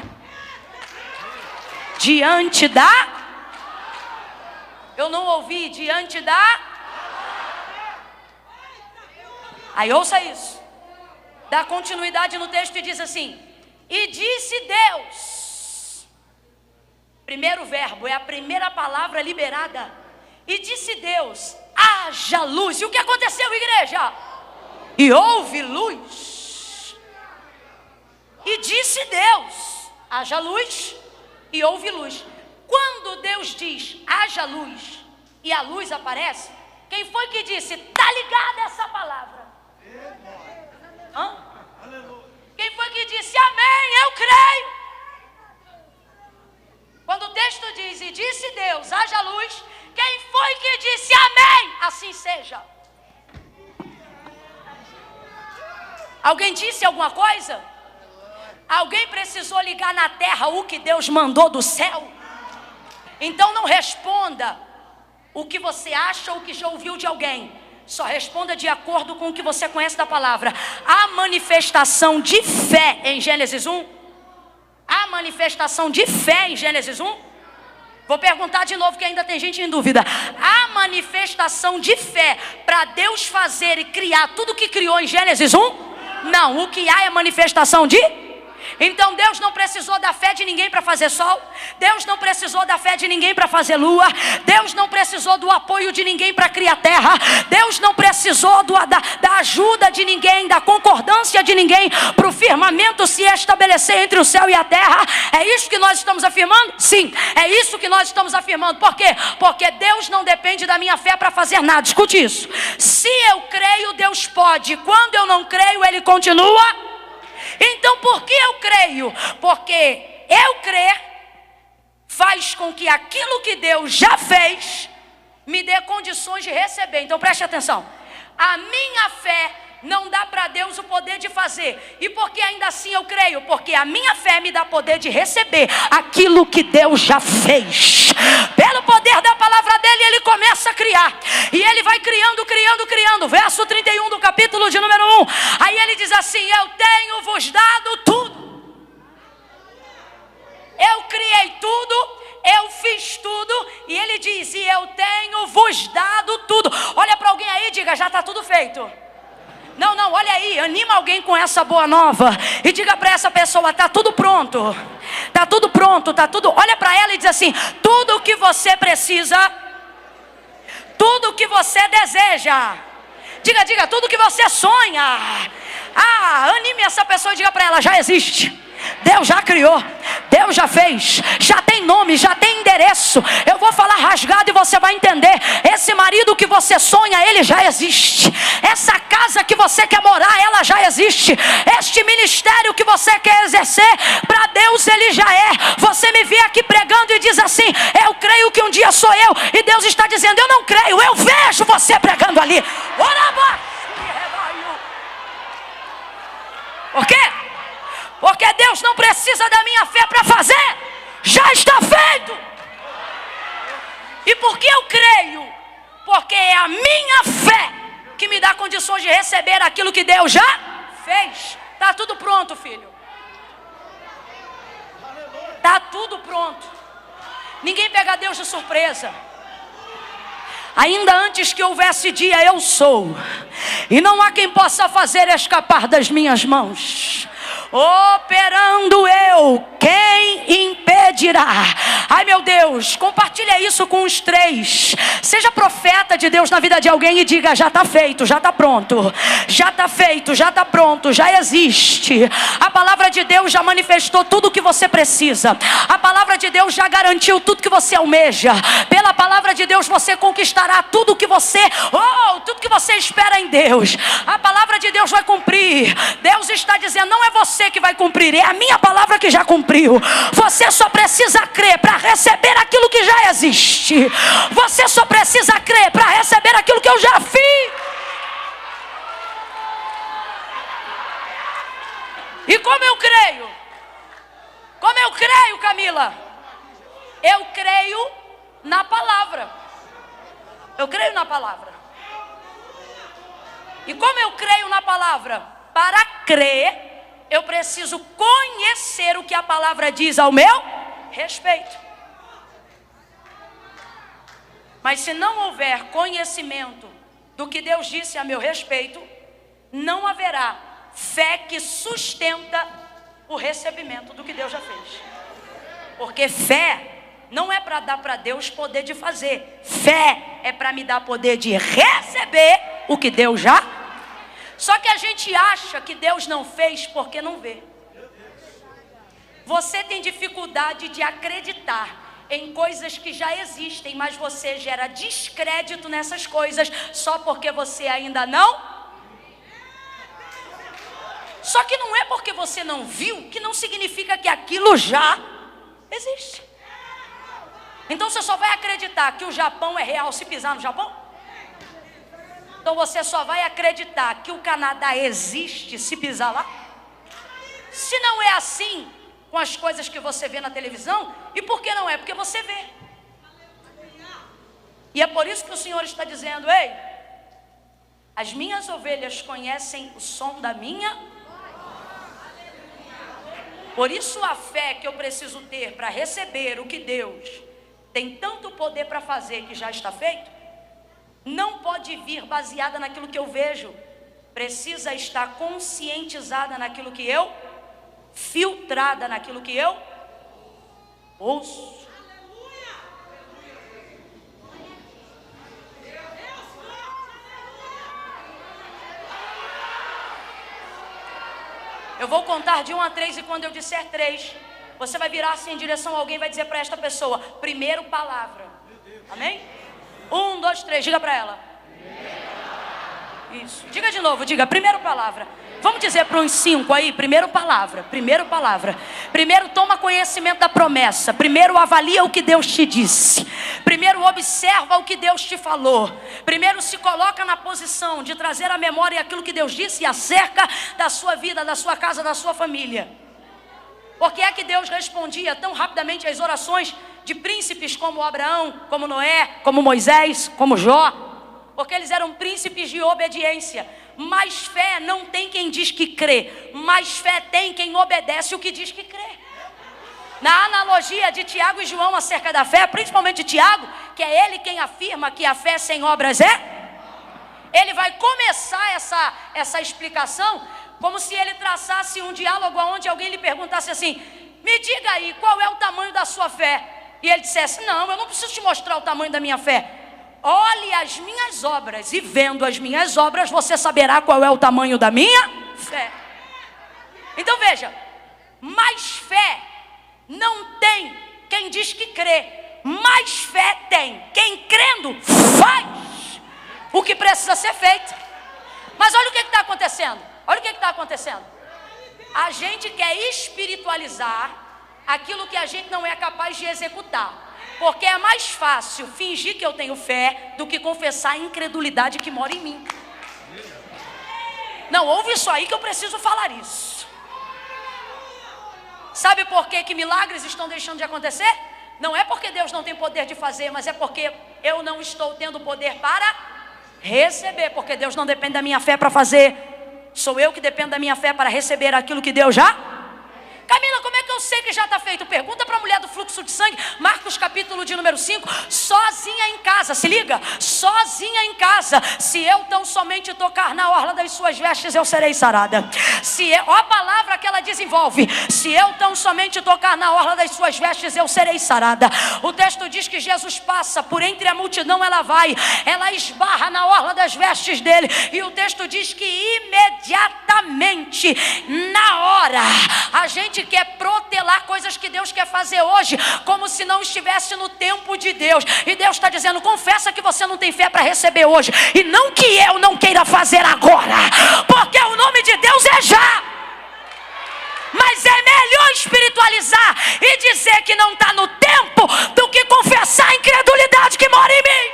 diante da... Eu não ouvi, diante da... Aí ouça isso. Dá continuidade no texto e diz assim: e disse Deus. Primeiro verbo, é a primeira palavra liberada. E disse Deus: haja luz. E o que aconteceu, igreja? E houve luz. E disse Deus: haja luz. E houve luz. Quando Deus diz haja luz e a luz aparece, quem foi que disse? Está ligada essa palavra? Hã? Quem foi que disse amém? Eu creio. Quando o texto diz e disse Deus haja luz, quem foi que disse amém? Assim seja. Alguém disse alguma coisa? Alguém precisou ligar na terra o que Deus mandou do céu? Então não responda o que você acha ou o que já ouviu de alguém. Só responda de acordo com o que você conhece da palavra. A manifestação de fé em Gênesis 1. A manifestação de fé em Gênesis 1. Vou perguntar de novo que ainda tem gente em dúvida. A manifestação de fé para Deus fazer e criar tudo que criou em Gênesis 1? Não, o que há é manifestação de... Então Deus não precisou da fé de ninguém para fazer sol. Deus não precisou da fé de ninguém para fazer lua. Deus não precisou do apoio de ninguém para criar terra. Deus não precisou da ajuda de ninguém, da concordância de ninguém para o firmamento se estabelecer entre o céu e a terra. É isso que nós estamos afirmando? Sim, é isso que nós estamos afirmando. Por quê? Porque Deus não depende da minha fé para fazer nada. Escute isso. Se eu creio, Deus pode. Quando eu não creio, Ele continua. Então por que eu creio? Porque eu crer faz com que aquilo que Deus já fez me dê condições de receber. Então preste atenção. A minha fé não dá para Deus o poder de fazer. E por que ainda assim eu creio? Porque a minha fé me dá poder de receber aquilo que Deus já fez. Pelo poder da palavra dele, ele começa a criar. E ele vai criando, criando, criando. Verso 31 do capítulo de número 1. Aí ele diz assim: eu tenho vos dado tudo. Eu criei tudo, eu fiz tudo. E ele diz: e eu tenho vos dado tudo. Olha para alguém aí e diga: já está tudo feito. Não, não, olha aí, anima alguém com essa boa nova e diga para essa pessoa: está tudo pronto, está tudo pronto, está tudo. Olha para ela e diz assim: tudo o que você precisa, tudo o que você deseja, diga, tudo o que você sonha. Anime essa pessoa e diga para ela: já existe. Deus já criou, Deus já fez, já tem nome, já tem endereço. Eu vou falar rasgado e você vai entender. Esse marido que você sonha, ele já existe. Essa casa que você quer morar, ela já existe. Este ministério que você quer exercer, para Deus ele já é. Você me vê aqui pregando e diz assim: eu creio que um dia sou eu. E Deus está dizendo: eu não creio, eu vejo você pregando ali. Por quê? Porque Deus não precisa da minha fé para fazer. Já está feito. E por que eu creio? Porque é a minha fé que me dá condições de receber aquilo que Deus já fez. Está tudo pronto, filho. Está tudo pronto. Ninguém pega Deus de surpresa. Ainda antes que houvesse dia, eu sou, e não há quem possa fazer escapar das minhas mãos. Operando eu, quem impedirá? Ai meu Deus, compartilha isso com os 3. Seja profeta de Deus na vida de alguém e diga: já está feito, já está pronto. Já está feito, já está pronto, já existe. A palavra de Deus já manifestou tudo o que você precisa. A palavra de Deus já garantiu tudo que você almeja. Pela palavra de Deus você conquistará tudo que você, tudo que você espera em Deus. A palavra de Deus vai cumprir. Deus está dizendo: não é você que vai cumprir, é a minha palavra que já cumpriu. Você só precisa crer para receber aquilo que já existe. Você só precisa crer para receber aquilo que eu já fiz. E como eu creio? Como eu creio, Camila? Eu creio na palavra. Eu creio na palavra. E como eu creio na palavra? Para crer, eu preciso conhecer o que a palavra diz ao meu respeito. Mas se não houver conhecimento do que Deus disse a meu respeito, não haverá fé que sustenta o recebimento do que Deus já fez. Porque fé não é para dar para Deus poder de fazer. Fé é para me dar poder de receber o que Deus já. Só que a gente acha que Deus não fez porque não vê. Você tem dificuldade de acreditar em coisas que já existem, mas você gera descrédito nessas coisas só porque você ainda não. Só que não é porque você não viu que não significa que aquilo já existe. Então você só vai acreditar que o Japão é real se pisar no Japão? Então você só vai acreditar que o Canadá existe se pisar lá? Se não é assim com as coisas que você vê na televisão, e por que não é? Porque você vê. E é por isso que o Senhor está dizendo: ei, as minhas ovelhas conhecem o som da minha. Por isso a fé que eu preciso ter para receber o que Deus tem tanto poder para fazer que já está feito, não pode vir baseada naquilo que eu vejo. Precisa estar conscientizada naquilo que eu, filtrada naquilo que eu ouço. Eu vou contar de 1 a 3 e quando eu disser 3, você vai virar-se em direção a alguém e vai dizer para esta pessoa: primeiro palavra. Amém? 1, 2, 3, diga para ela. Isso. Diga de novo, diga primeiro palavra. Vamos dizer para uns 5 aí, primeiro palavra. Primeiro palavra. Primeiro toma conhecimento da promessa. Primeiro avalia o que Deus te disse. Primeiro observa o que Deus te falou. Primeiro se coloca na posição de trazer à memória aquilo que Deus disse acerca da sua vida, da sua casa, da sua família. Por que é que Deus respondia tão rapidamente às orações de príncipes como Abraão, como Noé, como Moisés, como Jó? Porque eles eram príncipes de obediência. Mais fé não tem quem diz que crê, mais fé tem quem obedece o que diz que crê. Na analogia de Tiago e João acerca da fé, principalmente Tiago, que é ele quem afirma que a fé sem obras ele vai começar essa explicação como se ele traçasse um diálogo onde alguém lhe perguntasse assim: me diga aí, qual é o tamanho da sua fé? E ele dissesse: não, eu não preciso te mostrar o tamanho da minha fé. Olhe as minhas obras, e vendo as minhas obras, você saberá qual é o tamanho da minha fé. Então veja, mais fé não tem quem diz que crê, mais fé tem quem crendo faz o que precisa ser feito. Mas olha o que está acontecendo. Olha o que está acontecendo. A gente quer espiritualizar aquilo que a gente não é capaz de executar. Porque é mais fácil fingir que eu tenho fé do que confessar a incredulidade que mora em mim. Não, ouve isso aí que eu preciso falar isso. Sabe por que milagres estão deixando de acontecer? Não é porque Deus não tem poder de fazer, mas é porque eu não estou tendo poder para receber. Porque Deus não depende da minha fé para fazer. Sou eu que dependo da minha fé para receber aquilo que Deus já. Camila, como é que eu Eu sei que já está feito. Pergunta para a mulher do fluxo de sangue, Marcos capítulo de número 5, sozinha em casa, se liga, sozinha em casa, se eu tão somente tocar na orla das suas vestes, eu serei sarada. Ó a palavra que ela desenvolve, se eu tão somente tocar na orla das suas vestes, eu serei sarada. O texto diz que Jesus passa por entre a multidão, ela esbarra na orla das vestes dele, e o texto diz que imediatamente, na hora, a gente quer protelar coisas que Deus quer fazer hoje, como se não estivesse no tempo de Deus, e Deus está dizendo, confessa que você não tem fé para receber hoje, e não que eu não queira fazer agora, porque o nome de Deus é já. Mas é melhor espiritualizar e dizer que não está no tempo do que confessar a incredulidade que mora em mim.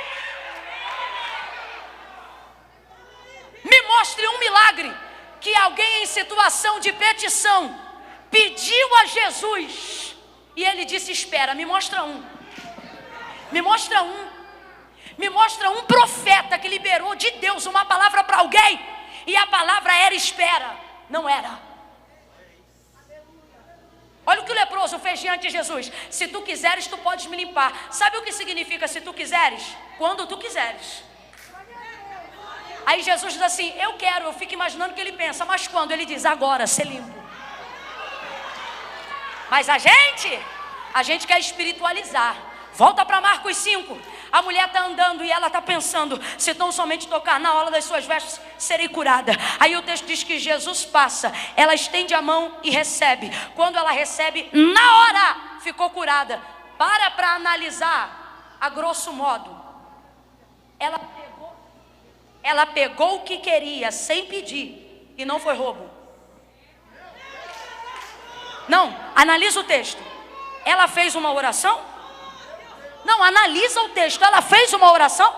Me mostre um milagre que alguém em situação de petição pediu a Jesus e ele disse espera. Me mostra um. Me mostra um. Me mostra um profeta que liberou de Deus uma palavra para alguém e a palavra era espera. Não era. Olha o que o leproso fez diante de Jesus. Se tu quiseres, tu podes me limpar. Sabe o que significa se tu quiseres? Quando tu quiseres. Aí Jesus diz assim, eu quero. Eu fico imaginando o que ele pensa. Mas quando? Ele diz, agora, ser limpo. Mas a gente quer espiritualizar. Volta para Marcos 5. A mulher está andando e ela está pensando, se tão somente tocar na orla das suas vestes, serei curada. Aí o texto diz que Jesus passa, ela estende a mão e recebe. Quando ela recebe, na hora ficou curada. Para analisar, a grosso modo, ela pegou o que queria sem pedir e não foi roubo. Não, analisa o texto. Ela fez uma oração? Não, analisa o texto. Ela fez uma oração?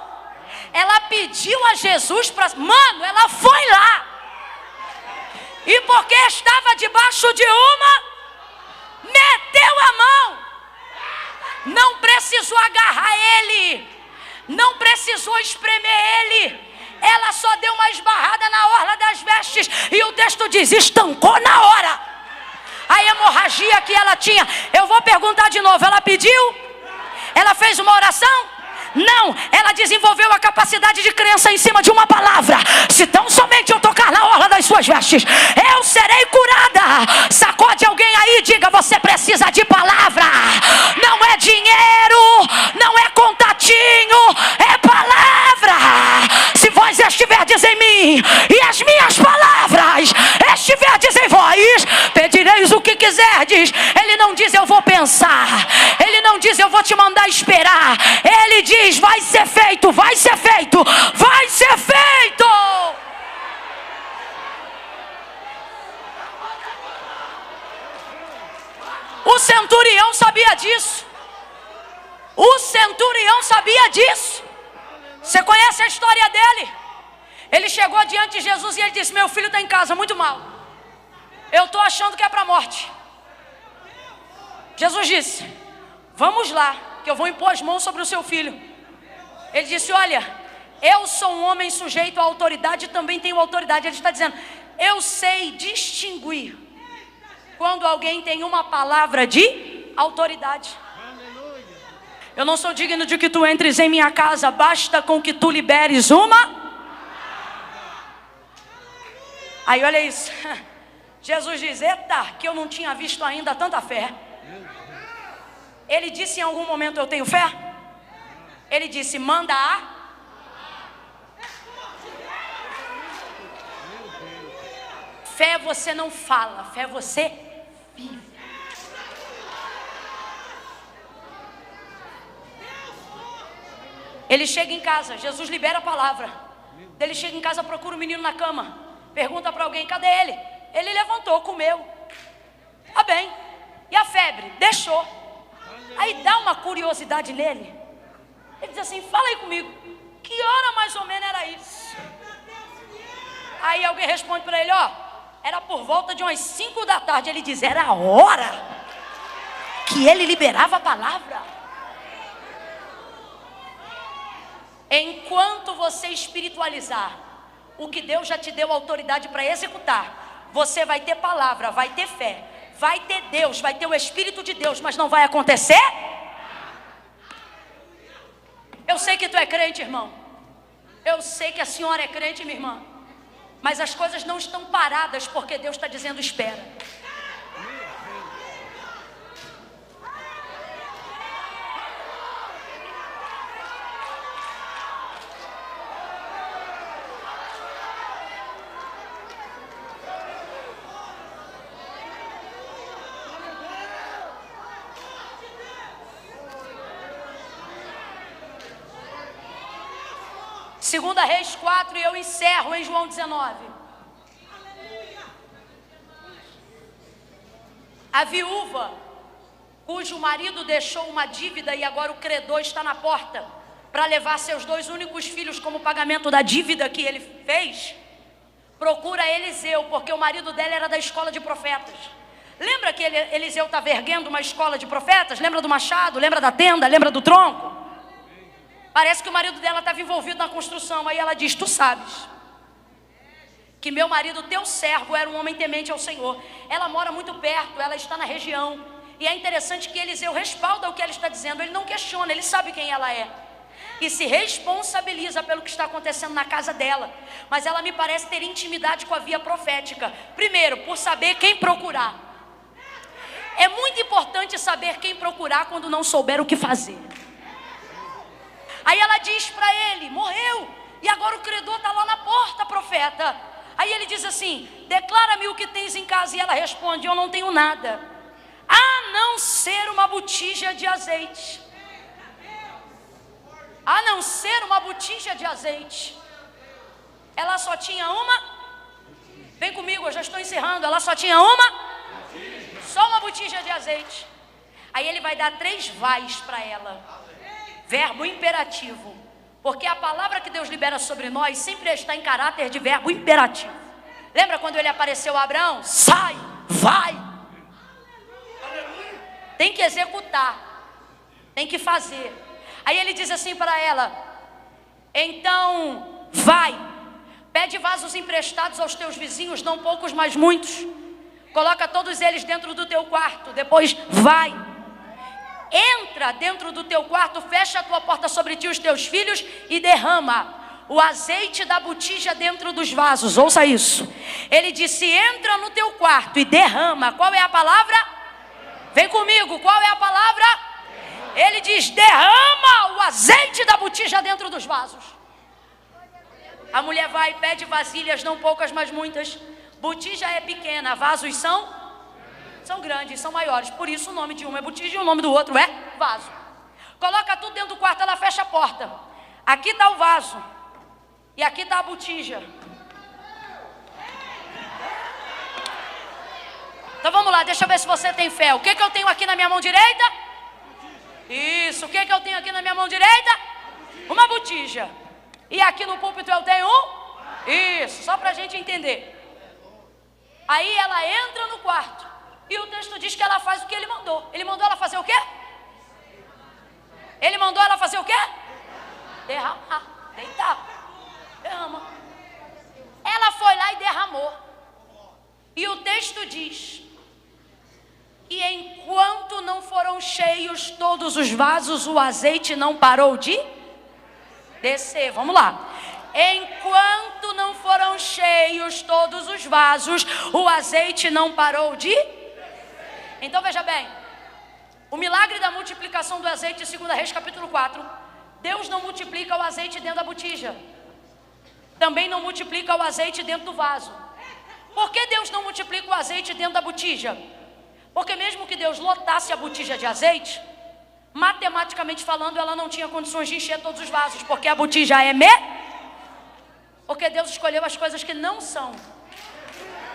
Ela pediu a Jesus para... Mano, ela foi lá. E porque estava debaixo de uma, meteu a mão. Não precisou agarrar ele. Não precisou espremer ele. Ela só deu uma esbarrada na orla das vestes. E o texto diz, estancou na hora. A hemorragia que ela tinha. Eu vou perguntar de novo, ela pediu? Ela fez uma oração? Não, ela desenvolveu a capacidade de crença em cima de uma palavra. Se tão somente eu tocar na orla das suas vestes, eu serei curada. Sacode alguém aí e diga, você precisa de palavra. Não é dinheiro, não é contatinho, é palavra. Se vós estiverdes em mim e as minhas palavras estiverdes em vós, pedireis o que quiserdes. Ele não diz eu vou pensar, ele não diz eu vou te mandar esperar, ele diz vai ser feito, vai ser feito, vai ser feito. O centurião sabia disso. O centurião sabia disso. Você conhece a história dele? Ele chegou diante de Jesus e ele disse, meu filho está em casa, muito mal. Eu estou achando que é para a morte. Jesus disse, vamos lá, que eu vou impor as mãos sobre o seu filho. Ele disse, olha, eu sou um homem sujeito à autoridade e também tenho autoridade. Ele está dizendo, eu sei distinguir quando alguém tem uma palavra de autoridade. Eu não sou digno de que tu entres em minha casa, basta com que tu liberes uma. Aí olha isso, Jesus diz, eita, que eu não tinha visto ainda tanta fé. Ele disse em algum momento, eu tenho fé? Ele disse, manda a. Fé você não fala, fé você vive. Ele chega em casa, Jesus libera a palavra. Ele chega em casa, procura o menino na cama. Pergunta para alguém, cadê ele? Ele levantou, comeu. Tá bem. E a febre? Deixou. Aí dá uma curiosidade nele. Ele diz assim, fala aí comigo. Que hora mais ou menos era isso? Aí alguém responde para ele, ó, era por volta de umas 5 da tarde. Ele diz, era a hora que ele liberava a palavra. Enquanto você espiritualizar o que Deus já te deu autoridade para executar, você vai ter palavra, vai ter fé, Vai ter Deus, vai ter o Espírito de Deus, mas não vai acontecer? Eu sei que tu é crente, irmão. Eu sei que a senhora é crente, minha irmã. Mas as coisas não estão paradas porque Deus está dizendo espera. Segunda Reis 4, e eu encerro em João 19. A viúva, cujo marido deixou uma dívida e agora o credor está na porta para levar seus 2 únicos filhos como pagamento da dívida que ele fez, procura Eliseu, porque o marido dela era da escola de profetas. Lembra que Eliseu estava erguendo uma escola de profetas? Lembra do machado? Lembra da tenda? Lembra do tronco? Parece que o marido dela estava envolvido na construção. Aí ela diz: tu sabes que meu marido, teu servo, era um homem temente ao Senhor. Ela mora muito perto, ela está na região. E é interessante que Eliseu respalda o que ela está dizendo. Ele não questiona, ele sabe quem ela é. E se responsabiliza pelo que está acontecendo na casa dela. Mas ela me parece ter intimidade com a via profética. Primeiro, por saber quem procurar. É muito importante saber quem procurar quando não souber o que fazer. Aí ela diz para ele: morreu, e agora o credor está lá na porta, profeta. Aí ele diz assim: declara-me o que tens em casa. E ela responde: eu não tenho nada, a não ser uma botija de azeite. A não ser uma botija de azeite. Ela só tinha uma. Vem comigo, eu já estou encerrando. Ela só tinha uma. Só uma botija de azeite. Aí ele vai dar 3 vais para ela. Verbo imperativo, porque a palavra que Deus libera sobre nós sempre está em caráter de verbo imperativo. Lembra quando ele apareceu a Abraão? Sai, vai. Tem que executar, tem que fazer. Aí ele diz assim para ela: então vai, pede vasos emprestados aos teus vizinhos, não poucos mas muitos, coloca todos eles dentro do teu quarto, depois vai. Entra dentro do teu quarto, fecha a tua porta sobre ti e os teus filhos e derrama o azeite da botija dentro dos vasos. Ouça isso. Ele disse: entra no teu quarto e derrama. Qual é a palavra? Vem comigo, qual é a palavra? Ele diz: derrama o azeite da botija dentro dos vasos. A mulher vai e pede vasilhas, não poucas mas muitas. Botija é pequena, vasos são grandes, são maiores. Por isso o nome de um é botija e o nome do outro é vaso. Coloca tudo dentro do quarto, ela fecha a porta. Aqui está o vaso e aqui está a botija. Então vamos lá, deixa eu ver se você tem fé. O que eu tenho aqui na minha mão direita? Isso, o que eu tenho aqui na minha mão direita? Uma botija. E aqui no púlpito eu tenho um? Isso, só para a gente entender. Aí ela entra no quarto. E o texto diz que ela faz o que ele mandou. Ele mandou ela fazer o quê? Ele mandou ela fazer o quê? Derramar. Deitar. Derrama. Ela foi lá e derramou. E o texto diz: e enquanto não foram cheios todos os vasos, o azeite não parou de descer. Vamos lá. Enquanto não foram cheios todos os vasos, o azeite não parou de. Então veja bem, o milagre da multiplicação do azeite, 2 Reis capítulo 4, Deus não multiplica o azeite dentro da botija, também não multiplica o azeite dentro do vaso. Por que Deus não multiplica o azeite dentro da botija? Porque mesmo que Deus lotasse a botija de azeite, matematicamente falando, ela não tinha condições de encher todos os vasos, porque a botija é porque Deus escolheu as coisas que não são.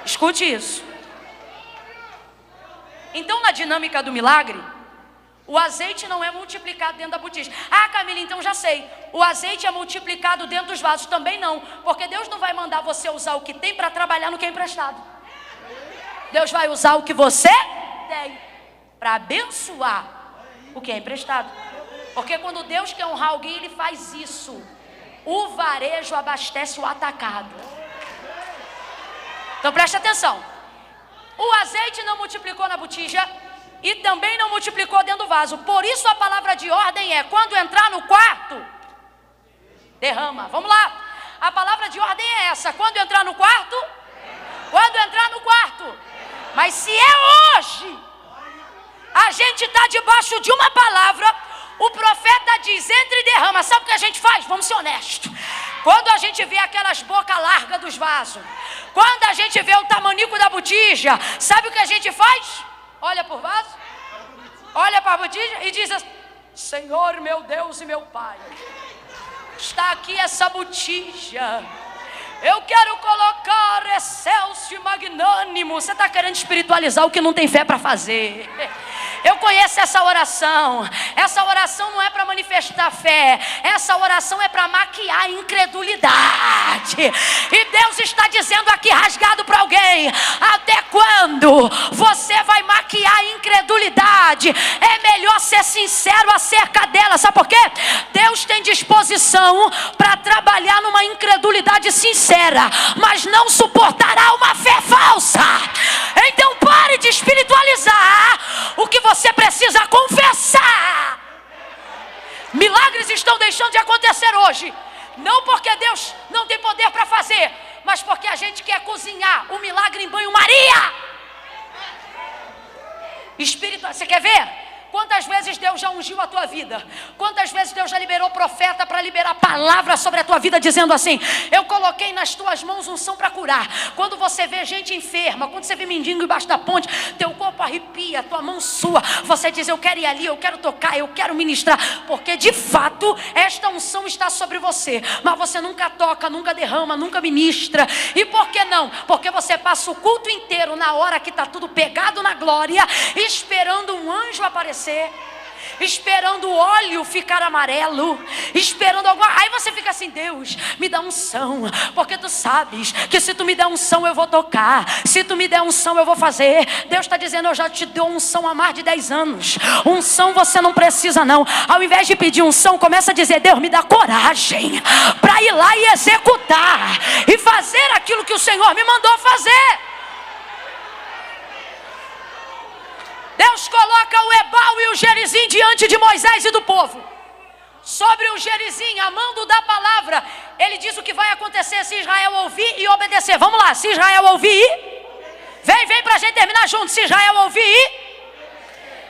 Escute isso. Então, na dinâmica do milagre, o azeite não é multiplicado dentro da botija. Ah, Camila, então já sei. O azeite é multiplicado dentro dos vasos. Também não, porque Deus não vai mandar você usar o que tem para trabalhar no que é emprestado. Deus vai usar o que você tem para abençoar o que é emprestado. Porque quando Deus quer honrar alguém, Ele faz isso. O varejo abastece o atacado. Então preste atenção. O azeite não multiplicou na botija e também não multiplicou dentro do vaso. Por isso a palavra de ordem é: quando entrar no quarto, derrama. Vamos lá. A palavra de ordem é essa: quando entrar no quarto, quando entrar no quarto. Mas se é hoje, a gente está debaixo de uma palavra, o profeta diz: entre e derrama. Sabe o que a gente faz? Vamos ser honestos. Quando a gente vê aquelas bocas largas dos vasos, quando a gente vê o tamanico da botija, sabe o que a gente faz? Olha por vaso, olha para a botija e diz assim: Senhor, meu Deus e meu Pai, está aqui essa botija, eu quero colocar excelso e magnânimo. Você está querendo espiritualizar o que não tem fé para fazer. Eu conheço essa oração. Essa oração não é para manifestar fé. Essa oração é para maquiar a incredulidade. E Deus está dizendo aqui, rasgado para alguém: até quando você vai maquiar a incredulidade? É melhor ser sincero acerca dela. Sabe por quê? Deus tem disposição para trabalhar numa incredulidade sincera, mas não suportará uma fé falsa. Então pare de espiritualizar o que você precisa confessar. Milagres estão deixando de acontecer hoje, não porque Deus não tem poder para fazer, mas porque a gente quer cozinhar o milagre em banho-maria. Você quer ver? Quantas vezes Deus já ungiu a tua vida? Quantas vezes Deus já liberou profeta para liberar palavra sobre a tua vida, dizendo assim: eu coloquei nas tuas mãos unção para curar. Quando você vê gente enferma, quando você vê mendigo embaixo da ponte, teu corpo arrepia, tua mão sua, você diz: eu quero ir ali, eu quero tocar, eu quero ministrar, porque de fato esta unção está sobre você, mas você nunca toca, nunca derrama, nunca ministra. E por que não? Porque você passa o culto inteiro, na hora que está tudo pegado na glória, esperando um anjo aparecer, esperando o óleo ficar amarelo, esperando alguma... Aí você fica assim: Deus, me dá unção, porque tu sabes que se tu me der unção eu vou tocar, se tu me der unção eu vou fazer. Deus está dizendo: eu já te dou unção há mais de 10 anos. Unção você não precisa não. Ao invés de pedir unção, começa a dizer: Deus, me dá coragem para ir lá e executar e fazer aquilo que o Senhor me mandou fazer. Deus coloca o Ebal e o Gerizim diante de Moisés e do povo. Sobre o Gerizim, a mando da palavra, ele diz o que vai acontecer se Israel ouvir e obedecer. Vamos lá, se Israel ouvir e... Vem para a gente terminar junto. Se Israel ouvir e...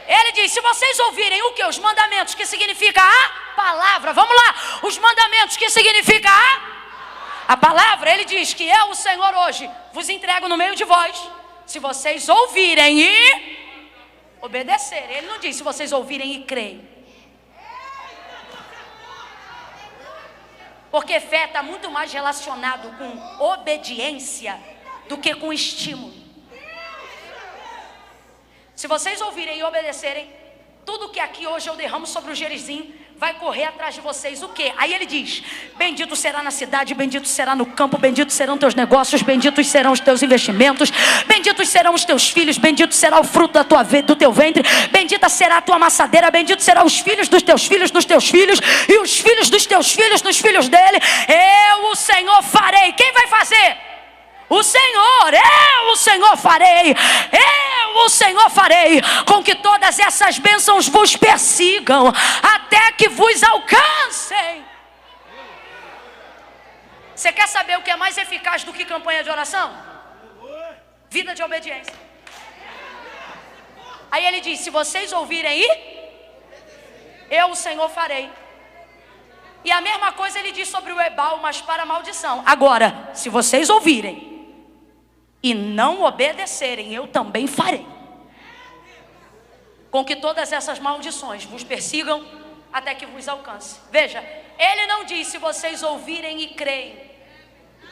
Ele diz: se vocês ouvirem o que? Os mandamentos, que significa a palavra. Vamos lá, os mandamentos, que significa a palavra. Ele diz que eu, o Senhor, hoje vos entrego no meio de vós, se vocês ouvirem e... obedecer. Ele não diz se vocês ouvirem e creem, porque fé está muito mais relacionado com obediência do que com estímulo. Se vocês ouvirem e obedecerem, tudo que aqui hoje eu derramo sobre o Gerizim vai correr atrás de vocês. O quê? Aí ele diz: bendito será na cidade, bendito será no campo, bendito serão teus negócios, benditos serão os teus investimentos, benditos serão os teus filhos, bendito será o fruto do teu ventre, bendita será a tua amassadeira, bendito serão os filhos dos teus filhos e os filhos dos teus filhos dos filhos dele. Eu, o Senhor, farei. Quem vai fazer? O Senhor. Eu, o Senhor, farei. Eu, o Senhor, farei com que todas essas bênçãos vos persigam até que vos alcancem. Você quer saber o que é mais eficaz do que campanha de oração? Vida de obediência. Aí ele diz: se vocês ouvirem e... eu, o Senhor, farei. E a mesma coisa ele diz sobre o Ebal, mas para maldição. Agora, se vocês ouvirem e não obedecerem, eu também farei com que todas essas maldições vos persigam até que vos alcance. Veja, ele não diz se vocês ouvirem e creem.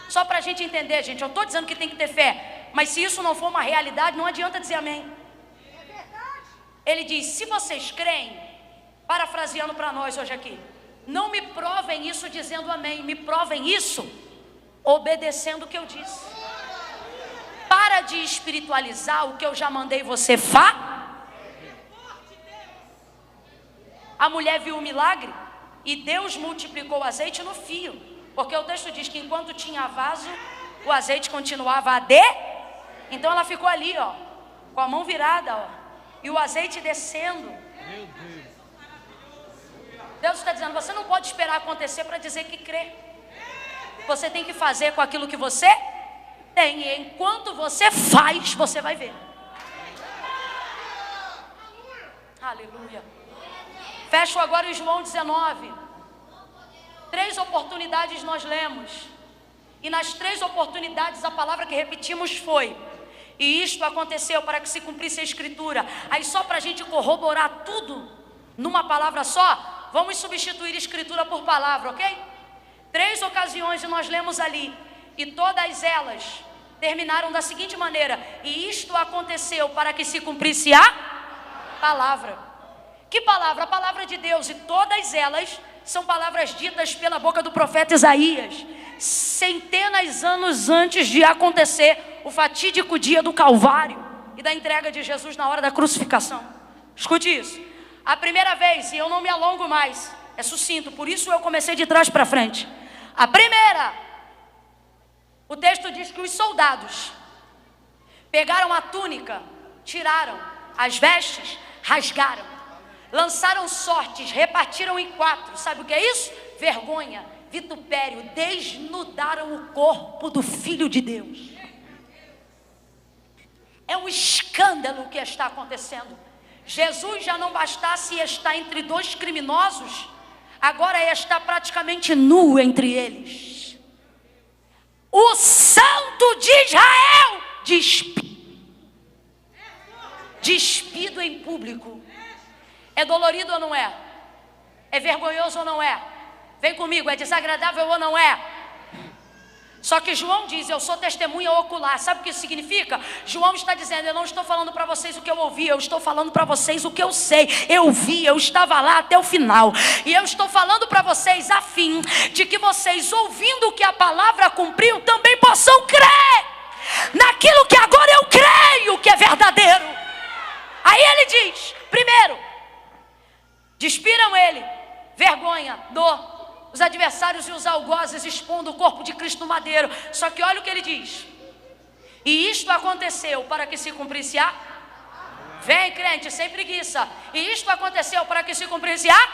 Só para a gente entender, gente, eu estou dizendo que tem que ter fé, mas se isso não for uma realidade, não adianta dizer amém. Ele diz: se vocês creem, parafraseando para nós hoje aqui, não me provem isso dizendo amém, me provem isso obedecendo o que eu disse. Para de espiritualizar o que eu já mandei você A mulher viu o milagre e Deus multiplicou o azeite no fio, porque o texto diz que enquanto tinha vaso, o azeite continuava a Então ela ficou ali, ó, com a mão virada, ó, e o azeite descendo. Meu Deus. Deus está dizendo, você não pode esperar acontecer para dizer que crê. Você tem que fazer com aquilo que você tem. E enquanto você faz, você vai ver. Aleluia. Fecho agora em João 19. 3 oportunidades nós lemos. E nas 3 oportunidades a palavra que repetimos foi: e isto aconteceu para que se cumprisse a escritura. Aí só para a gente corroborar tudo numa palavra só, vamos substituir escritura por palavra, ok? 3 ocasiões e nós lemos ali. E todas elas terminaram da seguinte maneira: e isto aconteceu para que se cumprisse a palavra. Que palavra? A palavra de Deus. E todas elas são palavras ditas pela boca do profeta Isaías, centenas de anos antes de acontecer o fatídico dia do Calvário e da entrega de Jesus na hora da crucificação. Escute isso. A primeira vez, e eu não me alongo mais, é sucinto, por isso eu comecei de trás para frente. A primeira, o texto diz que os soldados pegaram a túnica, tiraram as vestes, rasgaram, lançaram sortes, repartiram em 4. Sabe o que é isso? Vergonha, vitupério, desnudaram o corpo do Filho de Deus. É um escândalo o que está acontecendo. Jesus já não bastasse estar entre 2 criminosos, agora está praticamente nu entre eles. O Santo de Israel despido em público. É dolorido ou não é? É vergonhoso ou não é? Vem comigo, é desagradável ou não é? Só que João diz, eu sou testemunha ocular. Sabe o que isso significa? João está dizendo, eu não estou falando para vocês o que eu ouvi, eu estou falando para vocês o que eu sei. Eu vi, eu estava lá até o final. E eu estou falando para vocês a fim de que vocês, ouvindo o que a palavra cumpriu, também possam crer naquilo que agora eu creio que é verdadeiro. Aí ele diz, primeiro, despiram ele, vergonha, dor. Os adversários e os algozes expondo o corpo de Cristo no madeiro. Só que olha o que ele diz: e isto aconteceu para que se cumprisse a... Vem, crente, sem preguiça. E isto aconteceu para que se cumprisse a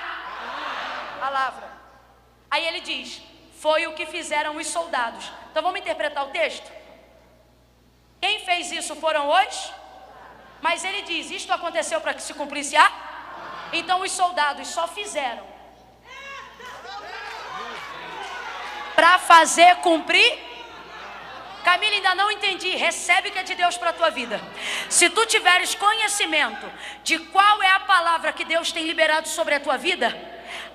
palavra. Aí ele diz, foi o que fizeram os soldados. Então vamos interpretar o texto. Quem fez isso foram os... Mas ele diz, isto aconteceu para que se cumprisse a... Então os soldados só fizeram para fazer cumprir. Camila, ainda não entendi. Recebe o que é de Deus para a tua vida. Se tu tiveres conhecimento de qual é a palavra que Deus tem liberado sobre a tua vida,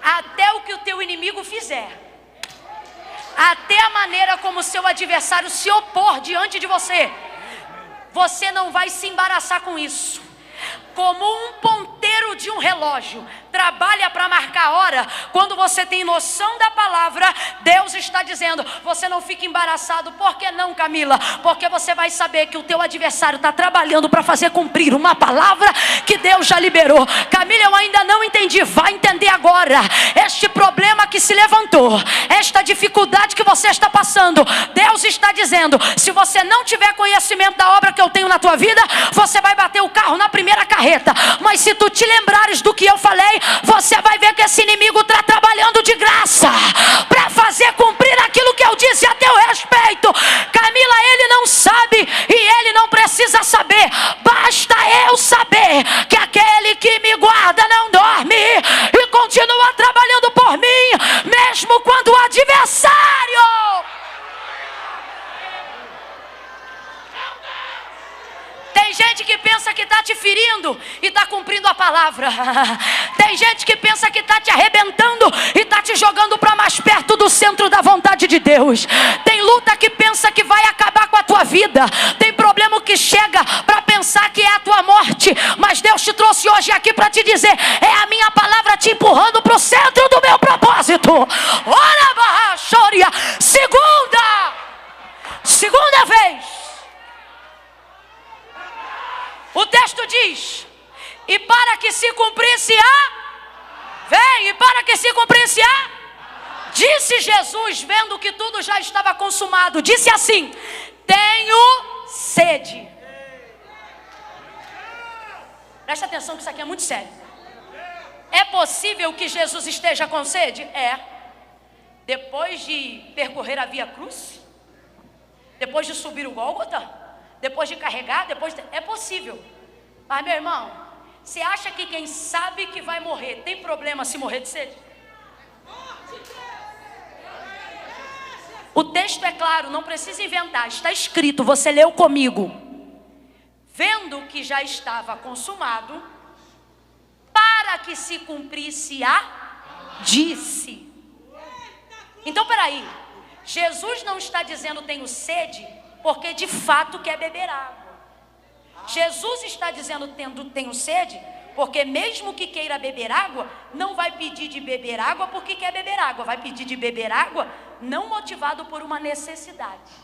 até o que o teu inimigo fizer, até a maneira como o seu adversário se opor diante de você, você não vai se embaraçar com isso. Como um ponteiro de um relógio trabalha para marcar a hora, quando você tem noção da palavra, Deus está dizendo, você não fica embaraçado. Por que não, Camila? Porque você vai saber que o teu adversário está trabalhando para fazer cumprir uma palavra que Deus já liberou. Camila, eu ainda não entendi. Vai entender agora. Este problema que se levantou, esta dificuldade que você está passando, Deus está dizendo, se você não tiver conhecimento da obra que eu tenho na tua vida, você vai bater o carro na primeira carreta. Mas se tu te lembrares do que eu falei, você vai ver que esse inimigo está trabalhando de graça para fazer cumprir aquilo que eu disse a teu respeito. Camila, ele não sabe e ele não precisa saber. Basta eu saber que aquele que me guarda não dorme e continua trabalhando por mim, mesmo quando o adversário... Tem gente que pensa que está te ferindo e está cumprindo a palavra. Tem gente que pensa que está te arrebentando e está te jogando para mais perto do centro da vontade de Deus. Tem luta que pensa que vai acabar com a tua vida. Tem problema que chega para pensar que é a tua morte. Mas Deus te trouxe hoje aqui para te dizer, é a minha palavra te empurrando para o centro do meu propósito. Ora, barra, choria. Segunda vez. O texto diz, e para que se cumprisse e para que se cumprisse disse Jesus, vendo que tudo já estava consumado, disse assim, tenho sede. Presta atenção que isso aqui é muito sério. É possível que Jesus esteja com sede? É. Depois de percorrer a Via Cruz, depois de subir o Gólgota, depois de carregar, é possível. Mas meu irmão, você acha que quem sabe que vai morrer tem problema se morrer de sede? O texto é claro, não precisa inventar, está escrito, você leu comigo. Vendo que já estava consumado, para que se cumprisse a disse. Então peraí, Jesus não está dizendo tenho sede, porque de fato quer beber água. Jesus está dizendo tenho sede, porque mesmo que queira beber água, não vai pedir de beber água porque quer beber água, vai pedir de beber água não motivado por uma necessidade.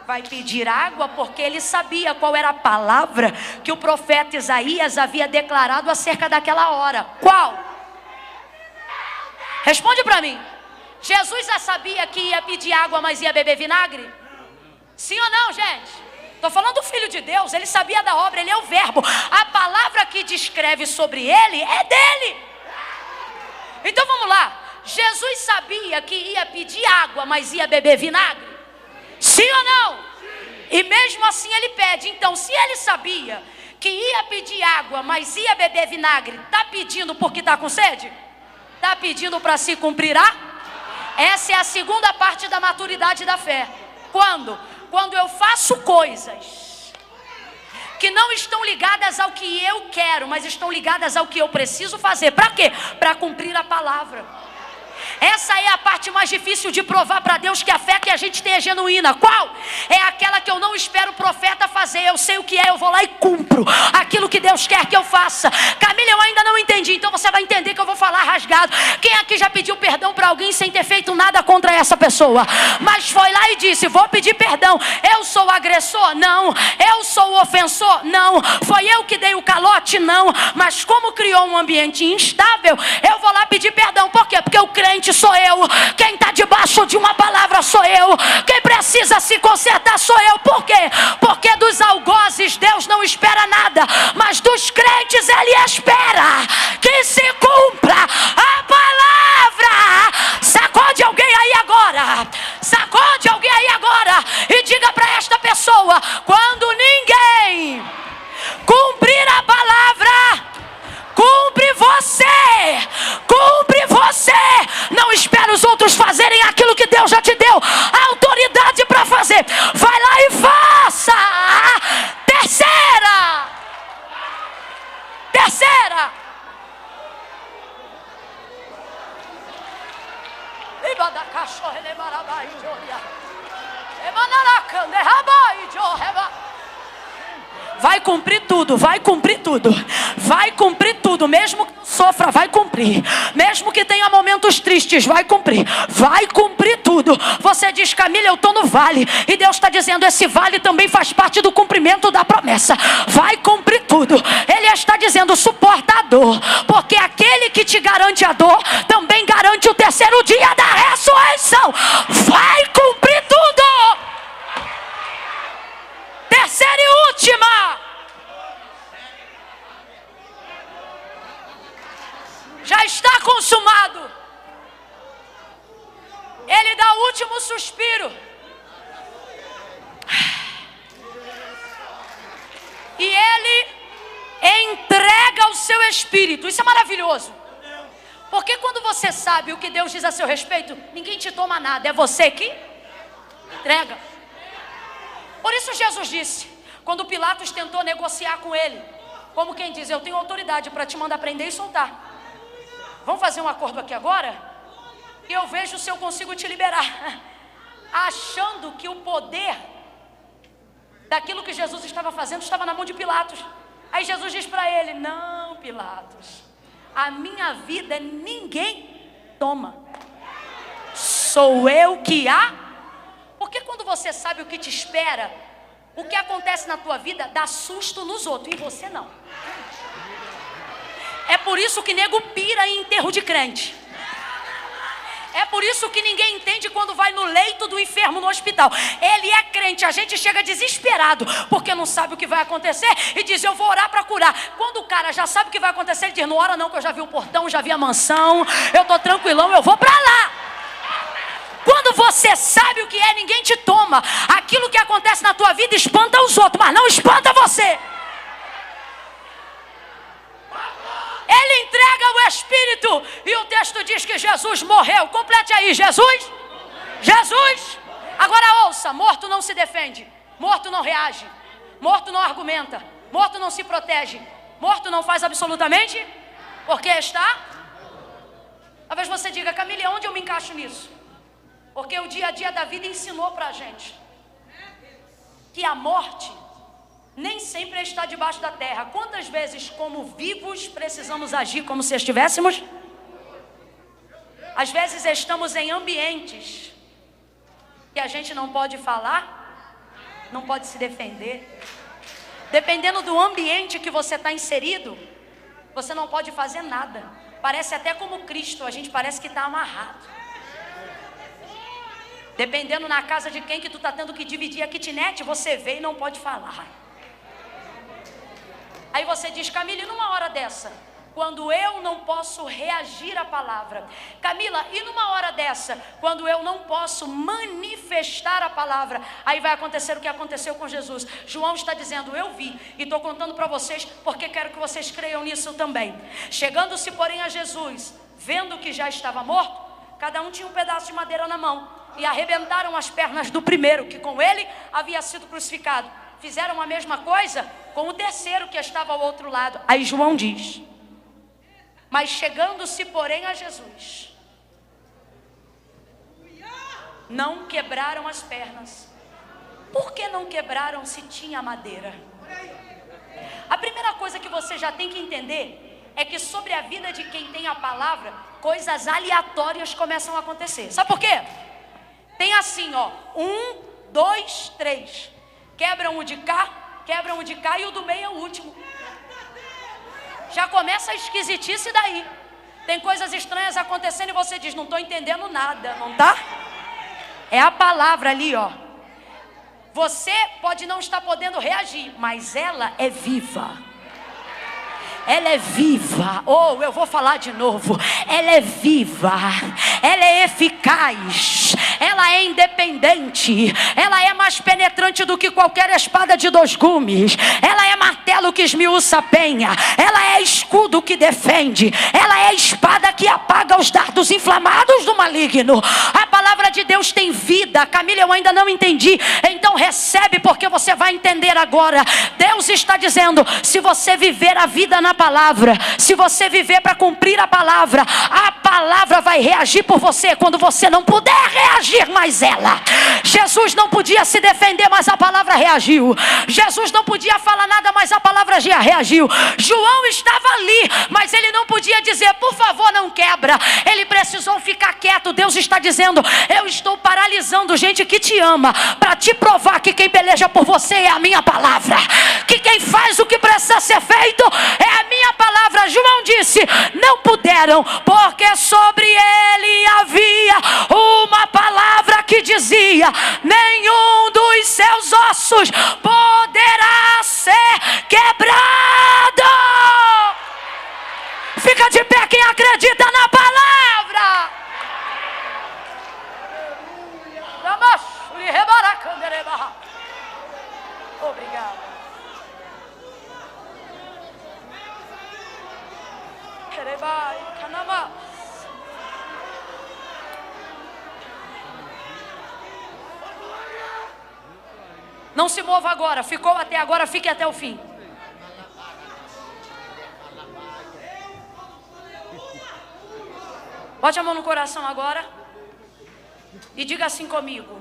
Vai pedir água porque ele sabia qual era a palavra que o profeta Isaías havia declarado acerca daquela hora. Qual? Responde para mim. Jesus já sabia que ia pedir água, mas ia beber vinagre? Sim ou não, gente? Estou falando do Filho de Deus, ele sabia da obra, ele é o verbo. A palavra que descreve sobre ele é dele. Então vamos lá. Jesus sabia que ia pedir água, mas ia beber vinagre? Sim ou não? E mesmo assim ele pede. Então se ele sabia que ia pedir água, mas ia beber vinagre, está pedindo porque está com sede? Está pedindo para se cumprirá? Essa é a segunda parte da maturidade da fé. Quando? Quando eu faço coisas que não estão ligadas ao que eu quero, mas estão ligadas ao que eu preciso fazer. Para quê? Para cumprir a palavra. Essa é a parte mais difícil de provar para Deus que a fé que a gente tem é genuína. Qual? É aquela que eu não espero o profeta fazer. Eu sei o que é, eu vou lá e cumpro aquilo que Deus quer que eu faça. Camila, eu ainda não entendi. Então você vai entender que eu vou falar rasgado. Quem aqui já pediu perdão para alguém sem ter feito nada contra essa pessoa? Mas foi lá e disse, vou pedir perdão. Eu sou o agressor? Não. Eu sou o ofensor? Não. Foi eu que dei o calote? Não. Mas como criou um ambiente instável, eu vou lá pedir perdão. Por quê? Porque o crente sou eu, quem está debaixo de uma palavra sou eu, quem precisa se consertar sou eu. Por quê? Porque dos algozes Deus não espera nada, mas dos crentes Ele espera que se cumpra a palavra. Sacode alguém aí agora, sacode alguém aí agora e diga para esta pessoa, quando ninguém cumprir a palavra, cumpre você, cumpre você. Não espere os outros fazerem aquilo que Deus já te deu autoridade para fazer. Vai lá e faça. Terceira. Vai cumprir tudo, vai cumprir tudo, vai cumprir tudo, mesmo que sofra, vai cumprir, mesmo que tenha momentos tristes, vai cumprir tudo. Você diz, Camila, eu estou no vale, e Deus está dizendo, esse vale também faz parte do cumprimento da promessa, vai cumprir tudo. Ele está dizendo, suporta a dor, porque aquele que te garante a dor, também garante o terceiro dia da ressurreição. Vai cumprir tudo. Terceira e última. Já está consumado. Ele dá o último suspiro. E ele entrega o seu espírito. Isso é maravilhoso. Porque quando você sabe o que Deus diz a seu respeito, ninguém te toma nada. É você que entrega. Por isso Jesus disse, quando Pilatos tentou negociar com ele, como quem diz, eu tenho autoridade para te mandar prender e soltar. Vamos fazer um acordo aqui agora? E eu vejo se eu consigo te liberar. Achando que o poder daquilo que Jesus estava fazendo estava na mão de Pilatos. Aí Jesus diz para ele, não, Pilatos, a minha vida ninguém toma. Sou eu que a... Porque quando você sabe o que te espera, o que acontece na tua vida dá susto nos outros, e você não. É por isso que nego pira em enterro de crente. É por isso que ninguém entende quando vai no leito do um enfermo no hospital. Ele é crente, a gente chega desesperado, porque não sabe o que vai acontecer, e diz, eu vou orar para curar. Quando o cara já sabe o que vai acontecer, ele diz, não ora não, que eu já vi o portão, já vi a mansão, eu estou tranquilão, eu vou para lá. Quando você sabe o que é, ninguém te toma. Aquilo que acontece na tua vida espanta os outros, mas não espanta você. Ele entrega o Espírito, e o texto diz que Jesus morreu. Complete aí, Jesus. Agora ouça, morto não se defende, morto não reage, morto não argumenta, morto não se protege, morto não faz absolutamente, porque está. Talvez você diga, Camila, onde eu me encaixo nisso? Porque o dia a dia da vida ensinou para a gente que a morte nem sempre está debaixo da terra. Quantas vezes, como vivos, precisamos agir como se estivéssemos? Às vezes estamos em ambientes que a gente não pode falar, não pode se defender. Dependendo do ambiente que você está inserido, você não pode fazer nada. Parece até como Cristo, a gente parece que está amarrado. Dependendo na casa de quem que tu está tendo que dividir a kitnet, você vê e não pode falar. Aí você diz, Camila, e numa hora dessa, quando eu não posso reagir à palavra? Camila, e numa hora dessa, quando eu não posso manifestar a palavra? Aí vai acontecer o que aconteceu com Jesus. João está dizendo, eu vi, e estou contando para vocês, porque quero que vocês creiam nisso também. Chegando-se, porém, a Jesus, vendo que já estava morto, cada um tinha um pedaço de madeira na mão, e arrebentaram as pernas do primeiro, que com ele havia sido crucificado. Fizeram a mesma coisa com o terceiro que estava ao outro lado. Aí João diz, mas chegando-se, porém, a Jesus, não quebraram as pernas. Por que não quebraram se tinha madeira? A primeira coisa que você já tem que entender é que sobre a vida de quem tem a palavra, coisas aleatórias começam a acontecer. Sabe por quê? Tem assim, ó, 1, 2, 3. Quebram o de cá e o do meio é o último. Já começa a esquisitice daí. Tem coisas estranhas acontecendo e você diz, não estou entendendo nada, não tá? É a palavra ali, ó. Você pode não estar podendo reagir, mas ela é viva. Ela é viva. Oh, eu vou falar de novo. Ela é viva. Ela é eficaz. Ela é independente. Ela é mais penetrante do que qualquer espada de 2 gumes. Ela é martelo que esmiuça a penha. Ela é escudo que defende. Ela é espada que apaga os dardos inflamados do maligno. A palavra de Deus tem vida. Camila, eu ainda não entendi. Então recebe, porque você vai entender agora. Deus está dizendo, se você viver a vida na palavra, se você viver para cumprir a palavra vai reagir por você quando você não puder reagir mais ela. Jesus não podia se defender, mas a palavra reagiu. Jesus não podia falar nada, mas a palavra já reagiu. João estava ali, mas ele não podia dizer, por favor, não quebra. Ele precisou ficar quieto. Deus está dizendo, eu estou paralisando gente que te ama, para te provar que quem peleja por você é a minha palavra, que quem faz o que precisa ser feito é a minha palavra. João disse, não puderam, porque sobre ele havia uma palavra que dizia, nenhum dos seus ossos poderá ser quebrado. Fica de pé quem acredita na palavra. Obrigado. Não se mova agora. Ficou até agora, fique até o fim. Bote a mão no coração agora e diga assim comigo: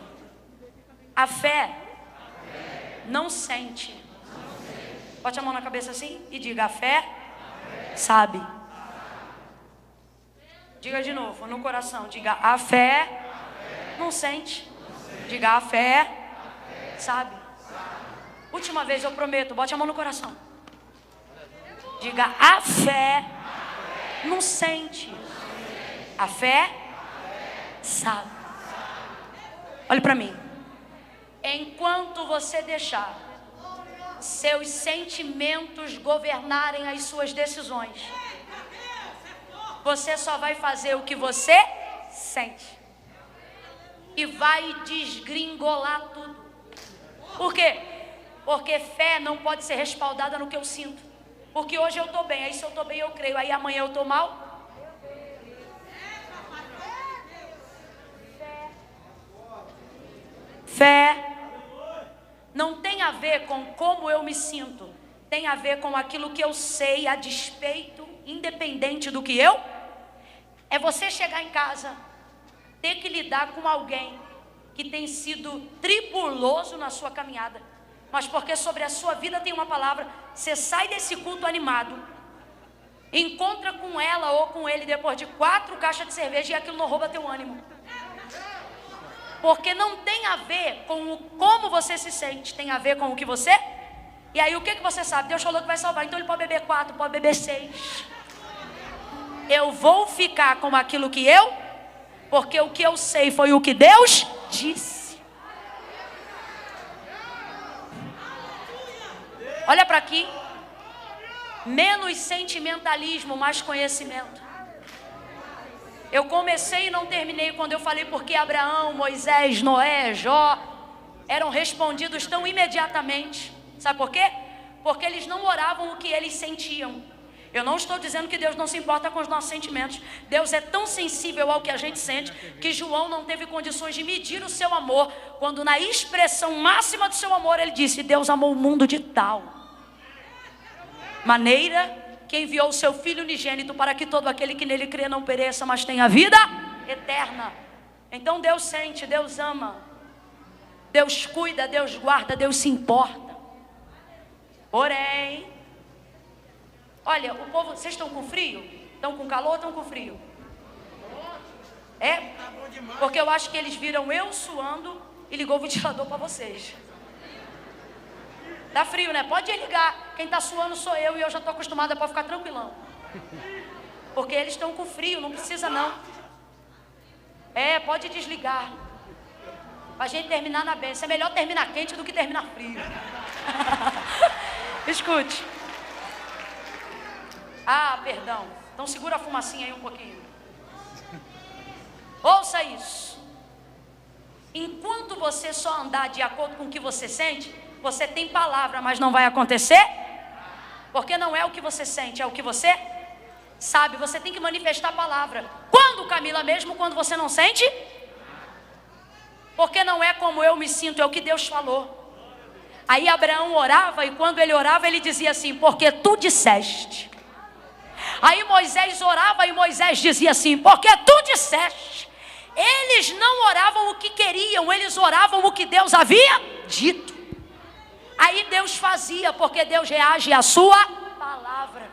a fé não sente. Bote a mão na cabeça assim e diga: a fé sabe. Diga de novo no coração, diga: a fé não sente. Diga: a fé sabe. Última vez, eu prometo, bote a mão no coração. Diga: a fé não sente. A fé sabe. Olhe para mim. Enquanto você deixar seus sentimentos governarem as suas decisões, você só vai fazer o que você sente. E vai desgringolar tudo. Por quê? Porque fé não pode ser respaldada no que eu sinto. Porque hoje eu estou bem, aí se eu estou bem eu creio, aí amanhã eu estou mal. Fé não tem a ver com como eu me sinto, tem a ver com aquilo que eu sei a despeito, independente do que eu. É você chegar em casa, ter que lidar com alguém que tem sido tribuloso na sua caminhada, mas porque sobre a sua vida tem uma palavra, você sai desse culto animado, encontra com ela ou com ele depois de 4 caixas de cerveja e aquilo não rouba teu ânimo. Porque não tem a ver com como você se sente, tem a ver com o que você... E aí o que você sabe? Deus falou que vai salvar, então ele pode beber 4, pode beber 6. Eu vou ficar com aquilo que eu... Porque o que eu sei foi o que Deus disse. Olha para aqui. Menos sentimentalismo, mais conhecimento. Eu comecei e não terminei quando eu falei porque Abraão, Moisés, Noé, Jó eram respondidos tão imediatamente. Sabe por quê? Porque eles não oravam o que eles sentiam. Eu não estou dizendo que Deus não se importa com os nossos sentimentos. Deus é tão sensível ao que a gente sente que João não teve condições de medir o seu amor, quando na expressão máxima do seu amor ele disse: Deus amou o mundo de tal maneira que enviou o seu Filho unigênito para que todo aquele que nele crê não pereça, mas tenha vida eterna. Então Deus sente, Deus ama, Deus cuida, Deus guarda, Deus se importa. Porém, olha, o povo, vocês estão com frio? Estão com calor ou estão com frio? É? Porque eu acho que eles viram eu suando e ligou o ventilador para vocês. Tá frio, né? Pode ligar. Quem está suando sou eu e eu já estou acostumada para ficar tranquilão. Porque eles estão com frio, não precisa não. É, pode desligar. Para a gente terminar na bênção. É melhor terminar quente do que terminar frio. Escute. Ah, perdão. Então segura a fumacinha aí um pouquinho. Ouça isso. Enquanto você só andar de acordo com o que você sente, você tem palavra, mas não vai acontecer. Porque não é o que você sente, é o que você sabe. Você tem que manifestar a palavra. Quando, Camila? Mesmo quando você não sente? Porque não é como eu me sinto, é o que Deus falou. Aí Abraão orava, e quando ele orava ele dizia assim: porque tu disseste. Aí Moisés orava e Moisés dizia assim: porque tu disseste. Eles não oravam o que queriam, eles oravam o que Deus havia dito. Aí Deus fazia, porque Deus reage à sua palavra.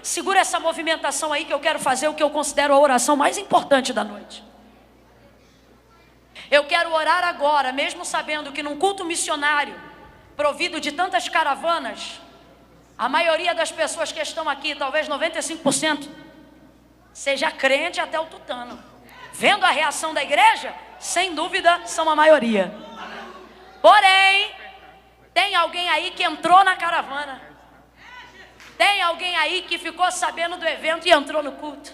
Segura essa movimentação aí que eu quero fazer o que eu considero a oração mais importante da noite. Eu quero orar agora, mesmo sabendo que num culto missionário, provido de tantas caravanas, a maioria das pessoas que estão aqui, talvez 95%, seja crente até o tutano. Vendo a reação da igreja, sem dúvida são a maioria. Porém, tem alguém aí que entrou na caravana. Tem alguém aí que ficou sabendo do evento e entrou no culto.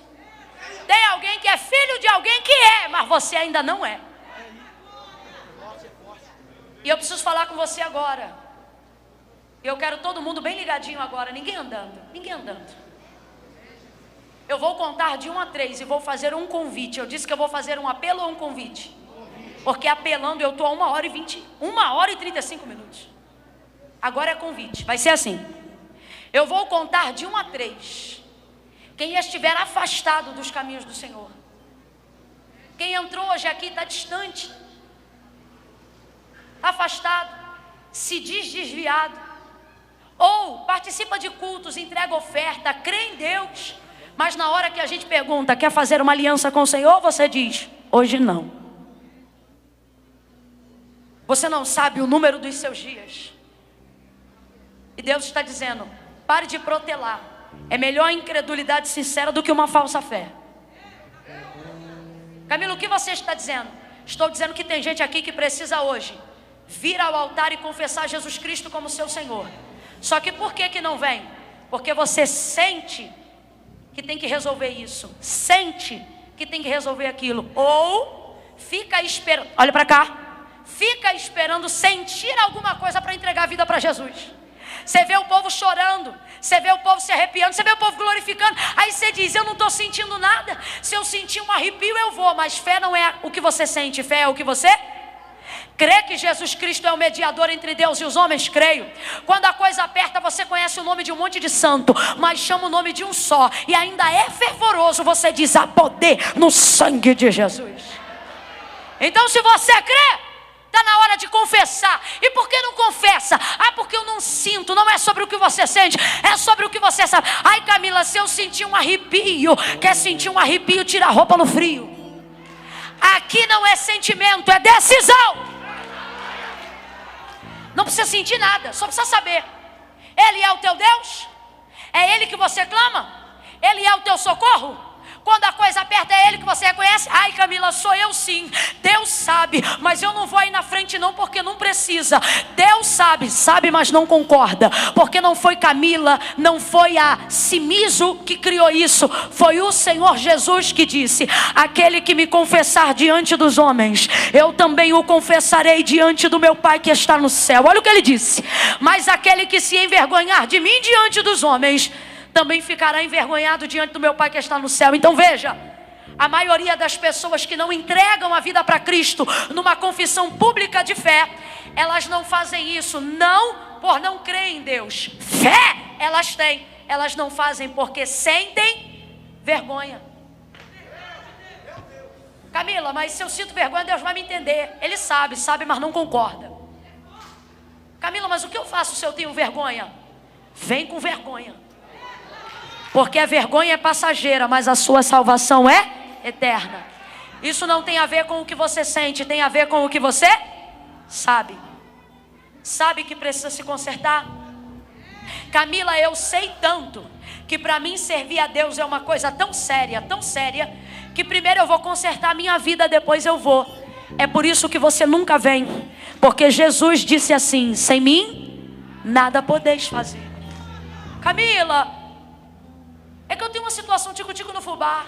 Tem alguém que é filho de alguém que é, mas você ainda não é. E eu preciso falar com você agora. Eu quero todo mundo bem ligadinho agora, ninguém andando, ninguém andando. Eu vou contar de 1 a 3 e vou fazer um convite. Eu disse que eu vou fazer um apelo ou um convite? Porque apelando eu estou a 1 hora e 35 minutos. Agora é convite, vai ser assim. Eu vou contar de 1 a 3. Quem estiver afastado dos caminhos do Senhor. Quem entrou hoje aqui está distante. Afastado. Se diz desviado. Ou participa de cultos, entrega oferta, crê em Deus. Mas na hora que a gente pergunta, quer fazer uma aliança com o Senhor? Você diz, hoje não. Você não sabe o número dos seus dias. E Deus está dizendo, pare de protelar. É melhor a incredulidade sincera do que uma falsa fé. Camilo, o que você está dizendo? Estou dizendo que tem gente aqui que precisa hoje vir ao altar e confessar Jesus Cristo como seu Senhor. Só que por que não vem? Porque você sente que tem que resolver isso, sente que tem que resolver aquilo, ou fica esperando, olha para cá, fica esperando sentir alguma coisa para entregar a vida para Jesus. Você vê o povo chorando, você vê o povo se arrepiando, você vê o povo glorificando, aí você diz, eu não estou sentindo nada. Se eu sentir um arrepio eu vou, mas fé não é o que você sente, fé é o que você crê. Que Jesus Cristo é o mediador entre Deus e os homens, creio. Quando a coisa aperta, você conhece o nome de um monte de santo, mas chama o nome de um só, e ainda é fervoroso, você diz, há poder no sangue de Jesus. Então se você crê, está na hora de confessar. E por que não confessa? Porque eu não sinto. Não é sobre o que você sente, é sobre o que você sabe. Ai, Camila, se eu sentir um arrepio, quer sentir um arrepio, tira a roupa no frio. Aqui não é sentimento, é decisão. Não precisa sentir nada, só precisa saber. Ele é o teu Deus? É Ele que você clama? Ele é o teu socorro? Quando a coisa aperta, é Ele que você reconhece? Ai, Camila, sou eu sim. Deus sabe, mas eu não vou aí na frente não, porque não precisa. Deus sabe, sabe, mas não concorda. Porque não foi Camila, não foi a Simiso que criou isso. Foi o Senhor Jesus que disse, aquele que me confessar diante dos homens, eu também o confessarei diante do meu Pai que está no céu. Olha o que Ele disse. Mas aquele que se envergonhar de mim diante dos homens, também ficará envergonhado diante do meu Pai que está no céu. Então veja, a maioria das pessoas que não entregam a vida para Cristo numa confissão pública de fé, elas não fazem isso, não por não crer em Deus. Fé elas têm, elas não fazem porque sentem vergonha. Camila, mas se eu sinto vergonha, Deus vai me entender. Ele sabe, mas não concorda. Camila, mas o que eu faço se eu tenho vergonha? Vem com vergonha. Porque a vergonha é passageira, mas a sua salvação é eterna. Isso não tem a ver com o que você sente, tem a ver com o que você sabe. Sabe que precisa se consertar? Camila, eu sei tanto que para mim servir a Deus é uma coisa tão séria, que primeiro eu vou consertar a minha vida, depois eu vou. É por isso que você nunca vem, porque Jesus disse assim, sem mim nada podeis fazer. Camila, é que eu tenho uma situação tico-tico no fubá.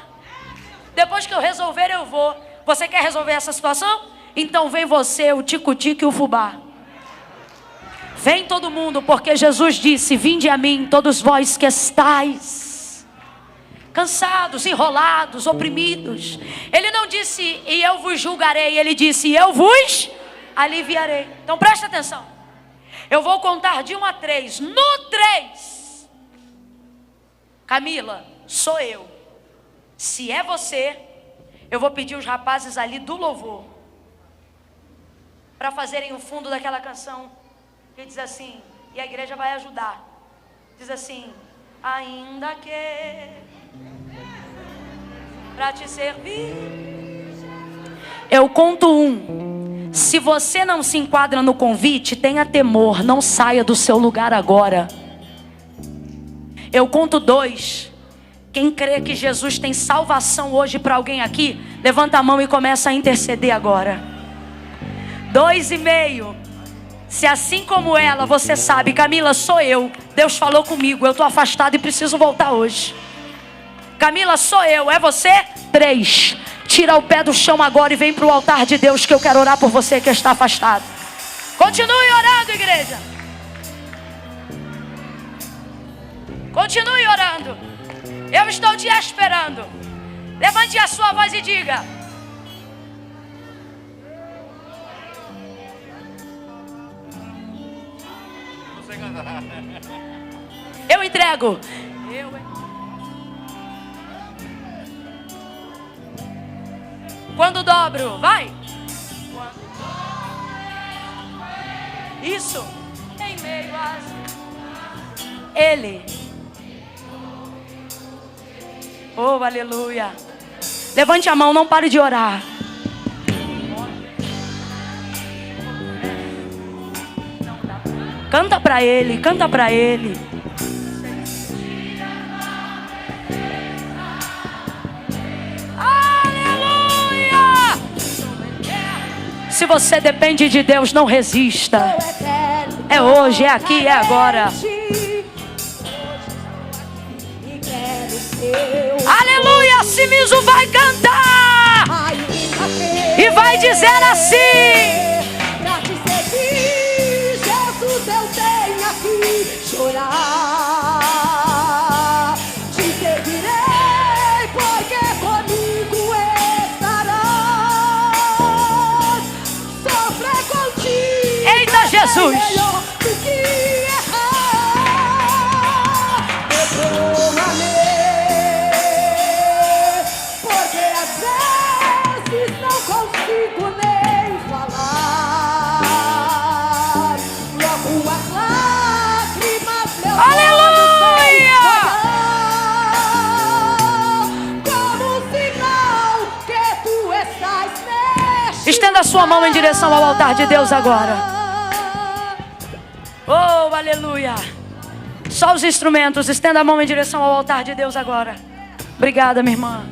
Depois que eu resolver, eu vou. Você quer resolver essa situação? Então vem você, o tico-tico e o fubá. Vem todo mundo, porque Jesus disse, vinde a mim, todos vós que estáis cansados, enrolados, oprimidos. Ele não disse, e eu vos julgarei. Ele disse, e eu vos aliviarei. Então presta atenção. Eu vou contar de 1 a 3. No 3... Camila, sou eu. Se é você, eu vou pedir os rapazes ali do louvor para fazerem o fundo daquela canção que diz assim, e a igreja vai ajudar. Diz assim, ainda que para te servir. Eu conto 1. Se você não se enquadra no convite, tenha temor, não saia do seu lugar agora. Eu conto 2. Quem crê que Jesus tem salvação hoje para alguém aqui, levanta a mão e começa a interceder agora. 2,5. Se assim como ela, você sabe, Camila, sou eu. Deus falou comigo, eu estou afastado e preciso voltar hoje. Camila, sou eu, é você? 3. Tira o pé do chão agora e vem para o altar de Deus, que eu quero orar por você que está afastado. Continue orando, igreja. Continue orando. Eu estou te esperando. Levante a sua voz e diga. Eu entrego. Quando dobro, vai. Isso. Em meio a Ele. Oh, aleluia. Levante a mão, não pare de orar. Canta para Ele, canta para Ele. Aleluia! Se você depende de Deus, não resista. É hoje, é aqui, é agora. Aleluia! Simiso vai cantar e vai dizer assim: pra te seguir, Jesus, eu tenho aqui chorar. Te seguirei, porque comigo estarás. Sofrer contigo. Eita, Jesus! Estenda a sua mão em direção ao altar de Deus agora. Oh, aleluia. Só os instrumentos. Estenda a mão em direção ao altar de Deus agora. Obrigada, minha irmã.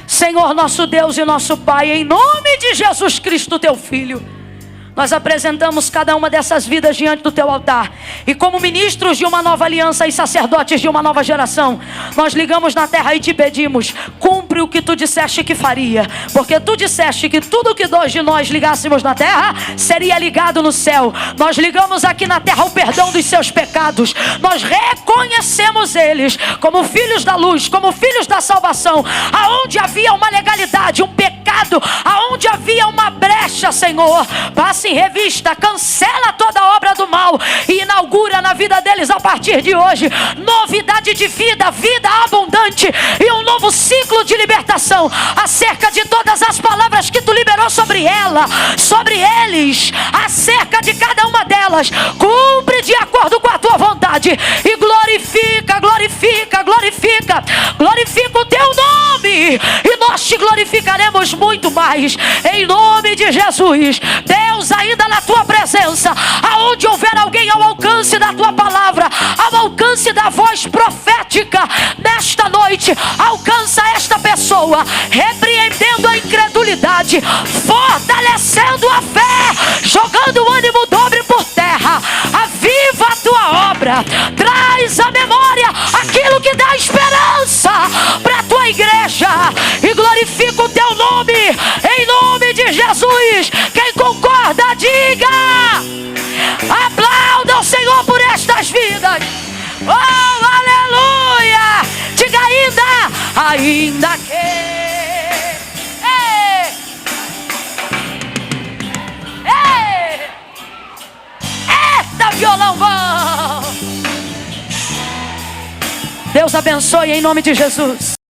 Senhor, nosso Deus e nosso Pai, em nome de Jesus Cristo, teu Filho, nós apresentamos cada uma dessas vidas diante do teu altar. E como ministros de uma nova aliança e sacerdotes de uma nova geração, nós ligamos na terra e te pedimos: cumpre o que tu disseste que faria. Porque tu disseste que tudo que dois de nós ligássemos na terra seria ligado no céu. Nós ligamos aqui na terra o perdão dos seus pecados. Nós reconhecemos eles como filhos da luz, como filhos da salvação. Aonde havia uma legalidade, um pecado, aonde havia uma brecha, Senhor, passa em revista, cancela toda a obra do mal e inaugura na vida deles a partir de hoje novidade de vida, vida abundante e um novo ciclo de libertação acerca de todas as palavras que tu liberou sobre ela, sobre eles, acerca de cada uma delas. Cumpre de acordo com a tua vontade e glorifica, glorifica, glorifica, glorifica o teu nome e nós te glorificaremos muito mais em nome de Jesus. Deus, ainda na tua presença, aonde houver alguém ao alcance da tua palavra, ao alcance da voz profética, nesta noite, alcança esta pessoa, repreendendo a incredulidade, fortalecendo a fé, jogando o ânimo dobre por terra. Aviva a tua obra, traz à memória aquilo que dá esperança para a tua igreja e glorifica o teu nome, em nome de Jesus. Quem concorda, diga. Aplauda o Senhor por estas vidas. Oh, aleluia. Diga ainda que eita, violão bom. Deus abençoe em nome de Jesus.